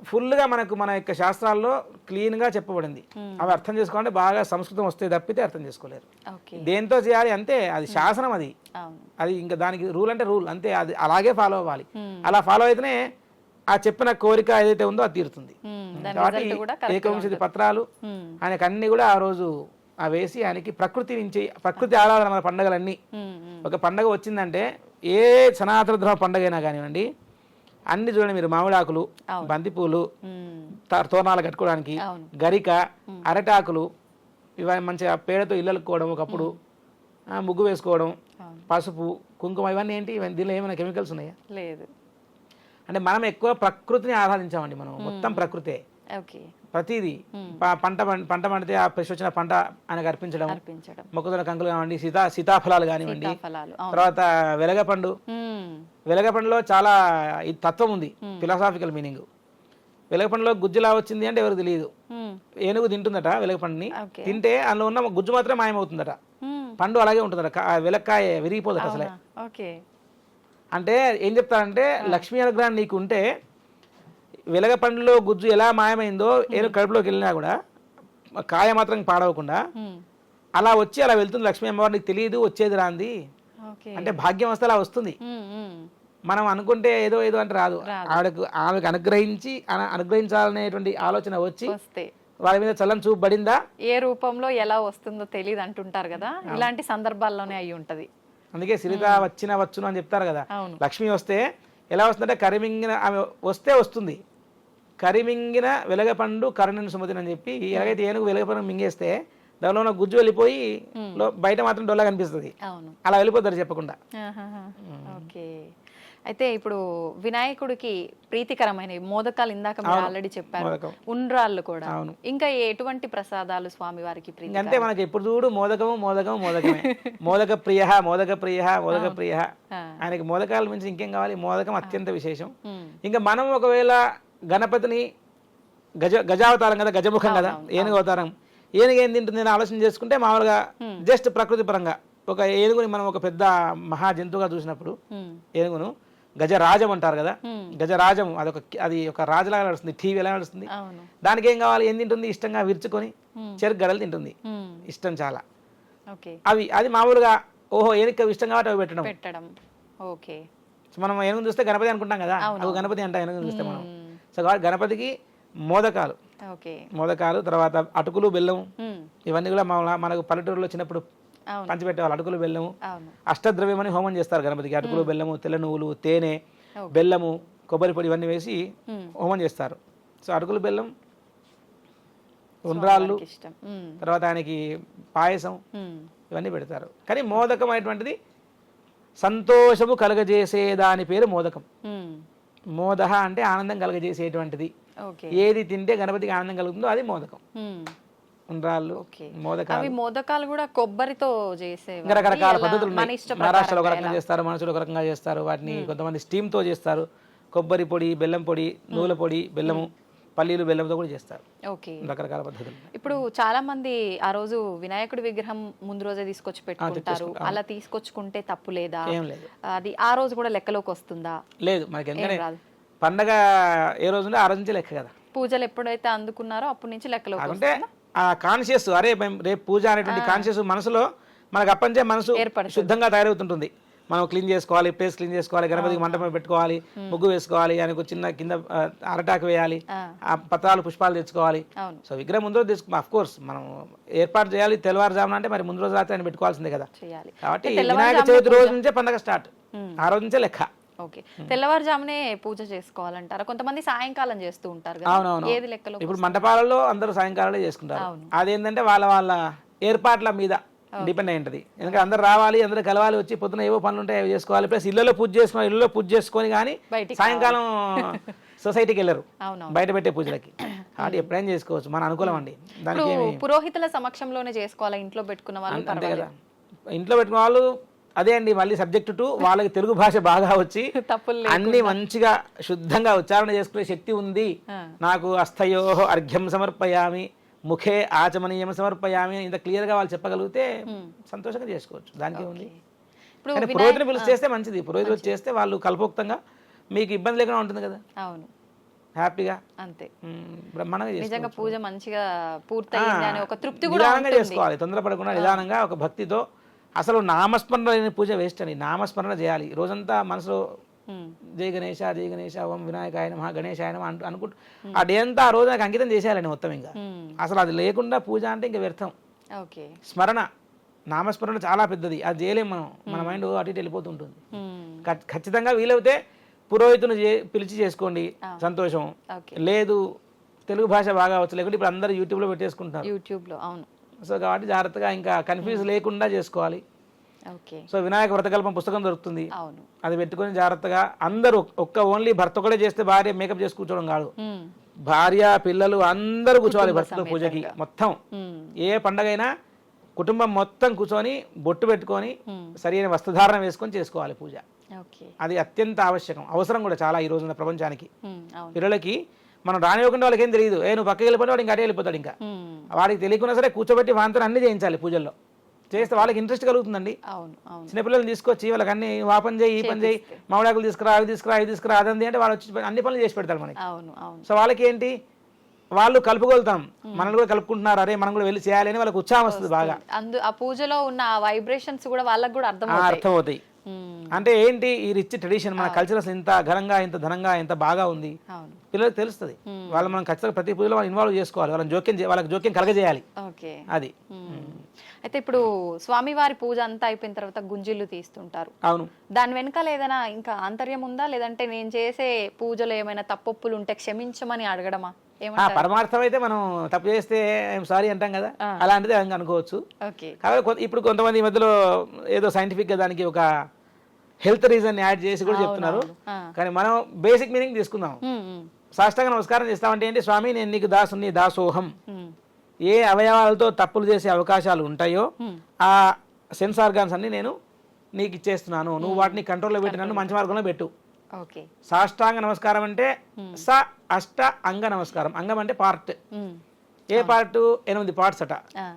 ఫుల్ గా మనకు మన యొక్క శాస్త్రాల్లో క్లీన్ గా చెప్పబడింది. అవి అర్థం చేసుకోవాలంటే బాగా సంస్కృతం వస్తే తప్పితే అర్థం చేసుకోలేరు. దేంతో చేయాలి అంతే, అది శాసనం. అది ఇంకా దానికి రూల్ అంటే రూల్ అంతే, అది అలాగే ఫాలో అవ్వాలి. అలా ఫాలో అయితేనే ఆ చెప్పిన కోరిక ఏదైతే ఉందో అది తీరుతుంది. కాబట్టి ఏకవింశతి పత్రాలు ఆయనకు అన్ని కూడా ఆ రోజు వేసి ఆయనకి ప్రకృతి నుంచి, ప్రకృతి ఆరాధన మన పండుగలన్నీ. ఒక పండుగ వచ్చిందంటే ఏ సనాతన ధర్మ పండుగ అయినా కానివ్వండి, అన్ని చూడండి మీరు, మామిడాకులు, బంతిపూలు, తోరణాలు కట్టుకోవడానికి, గరిక, అరటాకులు, ఇవన్నీ మంచిగా పేడతో ఇళ్ళలు కోవడం, ఒకప్పుడు ముగ్గు వేసుకోవడం, పసుపు, కుంకుమ, ఇవన్నీ ఏంటి? దీనిలో ఏమైనా కెమికల్స్ ఉన్నాయా? లేదు. అంటే మనం ఎక్కువ ప్రకృతిని ఆరాధించామండి. మనం మొత్తం ప్రకృతే. ప్రతిదీ పంట పండితే ఆ ఫ్రెష్ వచ్చిన పంట ఆయనకు అర్పించడం, మొక్కజొన్న కంకులు కానివ్వండి, సీతాఫలాలు కానివ్వండి, తర్వాత వెలగపండు. వెలగపండులో చాలా తత్వం ఉంది, ఫిలాసాఫికల్ మీనింగ్. వెలగపండులో గుజ్జులా వచ్చింది అంటే ఎవరికి తెలియదు. ఏనుగు తింటుందట వెలగపండుని, తింటే అందులో ఉన్న గుజ్జు మాత్రం మాయమవుతుందట, పండు అలాగే ఉంటుందట, వెలక్కాయ విరిగిపోదట అసలే. అంటే ఏం చెప్తారంటే, లక్ష్మీ అనుగ్రహం నీకు ఉంటే వెలగపండులో గుజ్జు ఎలా మాయమైందో ఏదో కడుపులోకి వెళ్ళినా కూడా కాయ మాత్రం పాడవకుండా అలా వచ్చి అలా వెళ్తుంది లక్ష్మీ అమ్మవారు. నీకు తెలియదు వచ్చేది రాంది అంటే భాగ్యం వస్తే అలా వస్తుంది. మనం అనుకుంటే ఏదో ఏదో అంటే రాదు. ఆమెకు అనుగ్రహించాలనేటువంటి ఆలోచన వచ్చి వాళ్ళ మీద చల్లని చూపు పడిందా, ఏ రూపంలో ఎలా వస్తుందో తెలియదు అంటుంటారు కదా, ఇలాంటి సందర్భాల్లోనే అయి ఉంటది. అందుకే సిరిత వచ్చును అని చెప్తారు కదా. లక్ష్మి వస్తే ఎలా వస్తుందంటే, కరిమింగిన ఆమె వస్తే వస్తుంది, కరిమింగిన వెలగపండు కరుణను సుమతిని అని చెప్పి, ఎలాగైతే ఏనుగు వెలగపండు మింగేస్తే దానిలో ఉన్న గుజ్జు వెళ్ళిపోయి బయట మాత్రం డొల్లా కనిపిస్తుంది, అలా వెళ్ళిపోతారు చెప్పకుండా. ఓకే. అయితే ఇప్పుడు వినాయకుడికి ప్రీతికరమైన మోదకాలు ఇందాక మీరు ఆల్రెడీ చెప్పారు, ఉండ్రాళ్ళు కూడా, ఇంకా ఎటువంటి ప్రసాదాలు స్వామి వారికి ప్రీతి? అంటే మనకి ఎప్పుడు చూడు మోదకము మోదకము మోదకమే. మోదక ప్రియ మోదక ప్రియ మోదక ప్రియ. ఆయనకి మోదకాల నుంచి ఇంకేం కావాలి? మోదకం అత్యంత విశేషం. ఇంకా మనం ఒకవేళ గణపతిని గజావతారం కదా, గజముఖం కదా, ఏనుగు అవతారం, ఏనుగు ఏం తింటుంది అని ఆలోచన చేసుకుంటే మామూలుగా జస్ట్ ప్రకృతి పరంగా ఒక ఏనుగుని మనం ఒక పెద్ద మహా జంతువుగా చూసినప్పుడు ఏనుగును గజరాజం అంటారు కదా. గజరాజం అది ఒక రాజులాగా నడుస్తుంది, టీవీ ఎలా నడుస్తుంది. దానికి ఏం కావాలి? ఏం తింటుంది? ఇష్టంగా విరుచుకొని చెరుకు గడలు తింటుంది, ఇష్టం చాలా. అది మామూలుగా ఓహో ఏనుగు ఇష్టం కాబట్టి అవి పెట్టడం. మనం ఏనుగుని చూస్తే గణపతి అనుకుంటాం కదా, అవి గణపతి అంటాం ఏనుగుని చూస్తే మనం. సో గణపతికి మోదకాలు, తర్వాత అటుకులు, బెల్లం, ఇవన్నీ కూడా మనకు పల్లెటూరులో చిన్నప్పుడు పంచిపెట్టేవాళ్ళు. అటుకులు, బెల్లము, అష్టద్రవ్యం అని హోమం చేస్తారు గణపతికి. అటుకులు, బెల్లము, తెల్ల నువ్వులు, తేనె, బెల్లము, కొబ్బరి పొడి ఇవన్నీ వేసి హోమం చేస్తారు. సో అటుకులు, బెల్లం, ఉండ్రాళ్ళు, తర్వాత ఆయనకి పాయసం, ఇవన్నీ పెడతారు. కానీ మోదకం అనేటువంటిది సంతోషము కలగజేసే దాని పేరు మోదకం. మోదహ అంటే ఆనందం కలగజేసేటువంటిది. ఏది తింటే గణపతికి ఆనందం కలుగుతుందో అది మోదకం. ఉండ్రాళ్ళు, అవి మోదకాలు కూడా కొబ్బరితో చేసే రకరకాల పద్ధతులు ఉన్నాయి. మహారాష్ట్రలో ఒక రకంగా చేస్తారు, మనసులో ఒక రకంగా చేస్తారు. వాటిని కొంతమంది స్టీమ్ తో చేస్తారు. కొబ్బరి పొడి, బెల్లం పొడి, నువ్వుల పొడి, బెల్లము, పల్లీలు, బెల్లంతో కూడా చేస్తారు. రకరకాల పద్ధతులు. ఇప్పుడు చాలా మంది ఆ రోజు వినాయకుడి విగ్రహం ముందు రోజే తీసుకొచ్చి పెట్టుకుంటారు. అలా తీసుకొచ్చుకుంటే తప్పు లేదా? ఏం లేదు. అది ఆ రోజు కూడా లెక్కలోకి వస్తుందా? లేదు, మనకి ఎందుకంటే పండగ ఏ రోజు ఆ రోజు నుంచి లెక్క కదా. పూజలు ఎప్పుడైతే అందుకున్నారో అప్పటి నుంచి లెక్కలోకి అంటే ఆ కాన్షియస్, అరే రేపు పూజ అనేటువంటి కాన్షియస్ మనసులో మనకు అప్పటించే మనసు శుద్ధంగా తయారవుతుంటుంది. మనం క్లీన్ చేసుకోవాలి, ప్లేస్ క్లీన్ చేసుకోవాలి, గణపతికి మంటపం పెట్టుకోవాలి, ముగ్గు వేసుకోవాలి, ఆయనకు చిన్న కింద అరటాకు వేయాలి, ఆ పత్రాలు, పుష్పాలు తెచ్చుకోవాలి. సో విగ్రహం ముందు రోజు తెచ్చుకో, అఫ్ కోర్స్ మనం ఏర్పాటు చేయాలి. తెల్లవారుజామున అంటే మరి ముందు రోజు రాత్రి ఆయన పెట్టుకోవాల్సిందే కదా. కాబట్టి వినాయక చవితి రోజు నుంచే పండగ స్టార్ట్, ఆ రోజు నుంచే లెక్క. ఓకే, తెల్లవారుజామునే పూజ చేసుకోవాలంటారా? కొంతమంది సాయంకాలం చేస్తూ ఉంటారు కదా. అవునవును. ఏది లెక్కలో? ఇప్పుడు మంటపాలలో అందరూ సాయంకాలమే చేసుకుంటారు. అదేంటంటే వాళ్ళ ఏర్పాట్ల మీద డిపెండ్ అయి ఉంటుంది. ఎందుకంటే అందరు రావాలి, అందరూ కలవాలి, వచ్చి పొద్దున ఏవో పనులు ఉంటాయి అవి చేసుకోవాలి. ప్లస్ ఇళ్ళలో పూజ చేసుకొని కానీ సాయంకాలం సొసైటీకి వెళ్ళరు బయట పెట్టే పూజలకి. కాబట్టి ఎప్పుడైనా చేసుకోవచ్చు, మన అనుకూలం అండి. దానికి ఇప్పుడు పురోహితుల సమక్షంలోనే చేసుకోవాలా ఇంట్లో పెట్టుకున్న వాళ్ళు? అంతే కదా, ఇంట్లో పెట్టుకున్న వాళ్ళు అదే అండి, మళ్ళీ సబ్జెక్ట్ టు వాళ్ళకి తెలుగు భాష బాగా వచ్చి తప్పులు అన్ని మంచిగా శుద్ధంగా ఉచ్చారణ చేసుకునే శక్తి ఉంది, నాకు అస్థయో అర్ఘ్యం సమర్పయామి ముఖే ఆచమనీయం సమర్పయామి ఇంత క్లియర్గా వాళ్ళు చెప్పగలిగితే సంతోషంగా చేసుకోవచ్చు. దానికి ఉంది. ఇప్పుడు పురోహితుని పిలిచి చేస్తే మంచిది, పురోహితులు చేస్తే వాళ్ళు కల్పోక్తంగా మీకు ఇబ్బంది లేకుండా ఉంటుంది కదా, అవును హ్యాపీగా అంతే బ్రహ్మాండంగా నిజంగా పూజ మంచిగా పూర్తయింది అనే ఒక తృప్తి కూడా నిదానంగా చేసుకోవాలి, తొందరపడకుండా నిదానంగా ఒక భక్తితో. అసలు నామస్మరణ లేని పూజ వేస్ట్ అని, నామస్మరణ చేయాలి రోజంతా మనసులో జై గణేశ జై గణేశ ఓం వినాయకాయ నమః గణేశాయ నమః అనుకుంటూ ఆ డే అంతా ఆ రోజు నాకు అంకితం చేసేయాలండి మొత్తం. ఇంకా అసలు అది లేకుండా పూజ అంటే ఇంకా వ్యర్థం. ఓకే స్మరణ నామస్మరణ చాలా పెద్దది, అది చేయలేం మనం, మన మైండ్ అటు ఇటు వెళ్ళిపోతుంటుంది. ఖచ్చితంగా వీలైతే పురోహితుని పిలిచి చేసుకోండి, సంతోషం. లేదు తెలుగు భాష బాగా వచ్చు, లేకుంటే ఇప్పుడు అందరూ యూట్యూబ్లో పెట్టేసుకుంటారు, యూట్యూబ్లో అవును. సో కాబట్టి జాగ్రత్తగా ఇంకా కన్ఫ్యూజ్ లేకుండా చేసుకోవాలి. ఓకే సో వినాయక వ్రతకల్పం పుస్తకం దొరుకుతుంది, అవును అది పెట్టుకొని జాగ్రత్తగా అందరూ ఓన్లీ భర్త కూడా చేస్తే భార్య మేకప్ చేసి కూర్చోవడం కాదు, భార్య పిల్లలు అందరూ కూర్చోవాలి భర్తతో పూజకి. మొత్తం ఏ పండగైనా కుటుంబం మొత్తం కూర్చొని బొట్టు పెట్టుకొని సరైన వస్త్రధారణ వేసుకొని చేసుకోవాలి పూజ. అది అత్యంత ఆవశ్యకం, అవసరం కూడా చాలా ఈ రోజున ప్రపంచానికి. పిల్లలకి మనం రానివ్వకుండా వాళ్ళకి ఏం తెలియదు, నువ్వు పక్కకి వెళ్ళిపోతే వాడు ఇంకా అటే వెళ్ళిపోతాడు, ఇంకా వాడికి తెలియకున్నా సరే కూర్చోబెట్టి వాంతో అన్ని చేయించాలి పూజల్లో, చేస్తే వాళ్ళకి ఇంట్రెస్ట్ కలుగుతుందండి. చిన్నపిల్లల్ని తీసుకొచ్చి వాళ్ళకి అన్ని ఆ పని చేయి ఈ పని చేయి, మామిడాకులు తీసుకురా అవి తీసుకురా అవి తీసుకురా అదంది అంటే వాళ్ళు వచ్చి అన్ని పనులు చేసి పెడతారు మనకి. సో వాళ్ళకి ఏంటి, వాళ్ళు కలుపుకొలుతాం, మనల్ని కూడా కలుపుకుంటున్నారు, అరే మనం కూడా వెళ్ళి చేయాలి అని వాళ్ళకి ఉత్సాహం వస్తుంది బాగా. ఆ పూజలో ఉన్న వైబ్రేషన్స్ కూడా వాళ్ళకి కూడా అర్థమవుతాయి. అంటే ఏంటి ఈ రిచ్ ట్రెడిషన్, మన కల్చరల్స్ ఇంత ఘనంగా ఇంత ధనంగా ఎంత బాగా ఉంది పిల్లలకు తెలుస్తుంది. వాళ్ళు మనం ఖచ్చితంగా ప్రతి పూజలో వాళ్ళు ఇన్వాల్వ్ చేసుకోవాలి, వాళ్ళకి జోక్యం కలగజేయాలి. అది అయితే ఇప్పుడు స్వామివారి పూజ అంతా అయిపోయిన తర్వాత గుంజిళ్ళు తీస్తుంటారు, అవును, దాని వెనకాల ఏదైనా ఇంకా ఆంతర్యం ఉందా, లేదంటే నేను చేసే పూజలో ఏమైనా తప్పొప్పులు ఉంటే క్షమించమని అడగడమా? పరమార్థం అయితే మనం తప్పు చేస్తే సారీ అంటాం కదా, అలాంటిది అనుకోవచ్చు. కాబట్టి ఇప్పుడు కొంతమంది ఈ మధ్యలో ఏదో సైంటిఫిక్ గా దానికి ఒక హెల్త్ రీజన్ యాడ్ చేసి కూడా చెప్తున్నారు, కానీ మనం బేసిక్ మీనింగ్ తీసుకుందాం. సాష్టాంగ నమస్కారం చేస్తామంటే ఏంటి, స్వామి నేను నీకు దాసుని దాసోహం, ఏ అవయవాలతో తప్పులు చేసే అవకాశాలు ఉంటాయో ఆ సెన్స్ ఆర్గాన్స్ అన్ని నేను నీకు ఇచ్చేస్తున్నాను, నువ్వు వాటిని కంట్రోల్లో పెట్టి నన్ను మంచి మార్గంలో పెట్టు. సాష్టాంగ నమస్కారం అంటే స అష్ట అంగ నమస్కారం, అంగం అంటే పార్ట్, ఏ పార్ట్ 8 పార్ట్స్ అట.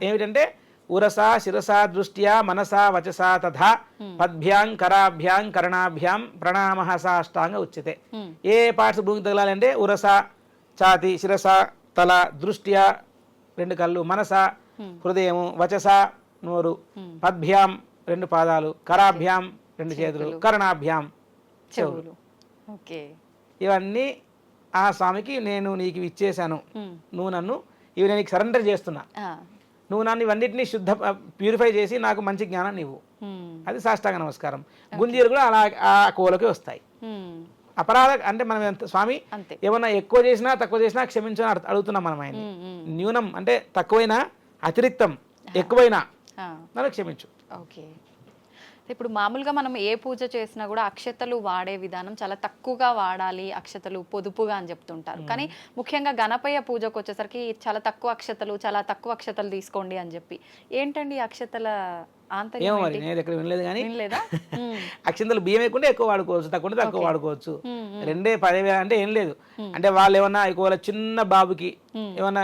ఏమిటంటే ఉరస శిరస దృష్ట్యా మనసా వచసా తథా పద్భ్యాం కరాభ్యాం కర్ణాభ్యాం ప్రణామః సాష్టాంగ ఉచ్యతే. ఏ పార్ట్స్ భూమికి తగలాలంటే ఉరస ఛాతి, శిరస తల, దృష్ట్యా 2 కళ్ళు, మనస హృదయము, వచస నోరు, పద్భ్యాం 2 పాదాలు, కరాభ్యాం 2 చేతులు, కర్ణాభ్యాం చెవులు. ఇవన్నీ ఆ స్వామికి నేను నీకు ఇచ్చేసాను, నువ్వు నన్ను ఇవి నేను సరెండర్ చేస్తున్నా, నువ్వు నన్ను ఇవన్నిటిని శుద్ధ ప్యూరిఫై చేసి నాకు మంచి జ్ఞానాన్ని ఇవ్వు. అది సాష్టాంగ నమస్కారం. గుంజీలు కూడా అలా ఆ కోలకి వస్తాయి. అపరాధ అంటే మనం ఎంత స్వామి ఏమన్నా ఎక్కువ చేసినా తక్కువ చేసినా క్షమించని అడుగుతున్నాం మనం ఆయన. న్యూనం అంటే తక్కువైనా, అతిరిక్తం ఎక్కువైనా నన్ను క్షమించు. ఓకే, ఇప్పుడు మామూలుగా మనం ఏ పూజ చేసినా కూడా అక్షతలు వాడే విధానం చాలా తక్కువగా వాడాలి, అక్షతలు పొదుపుగా అని చెప్తుంటారు. కానీ ముఖ్యంగా గణపయ్య పూజకు వచ్చేసరికి చాలా తక్కువ అక్షతలు తీసుకోండి అని చెప్పి, ఏంటండి అక్షతల ఏమో మరి నేను ఎక్కడ వినలేదు, కానీ అక్షంతలు బియ్యం ఎక్కువ ఎక్కువ వాడుకోవచ్చు, తక్కువ వాడుకోవచ్చు. 2,000 అంటే ఏం లేదు. అంటే వాళ్ళు ఏమన్నా ఎక్కువ చిన్న బాబుకి ఏమన్నా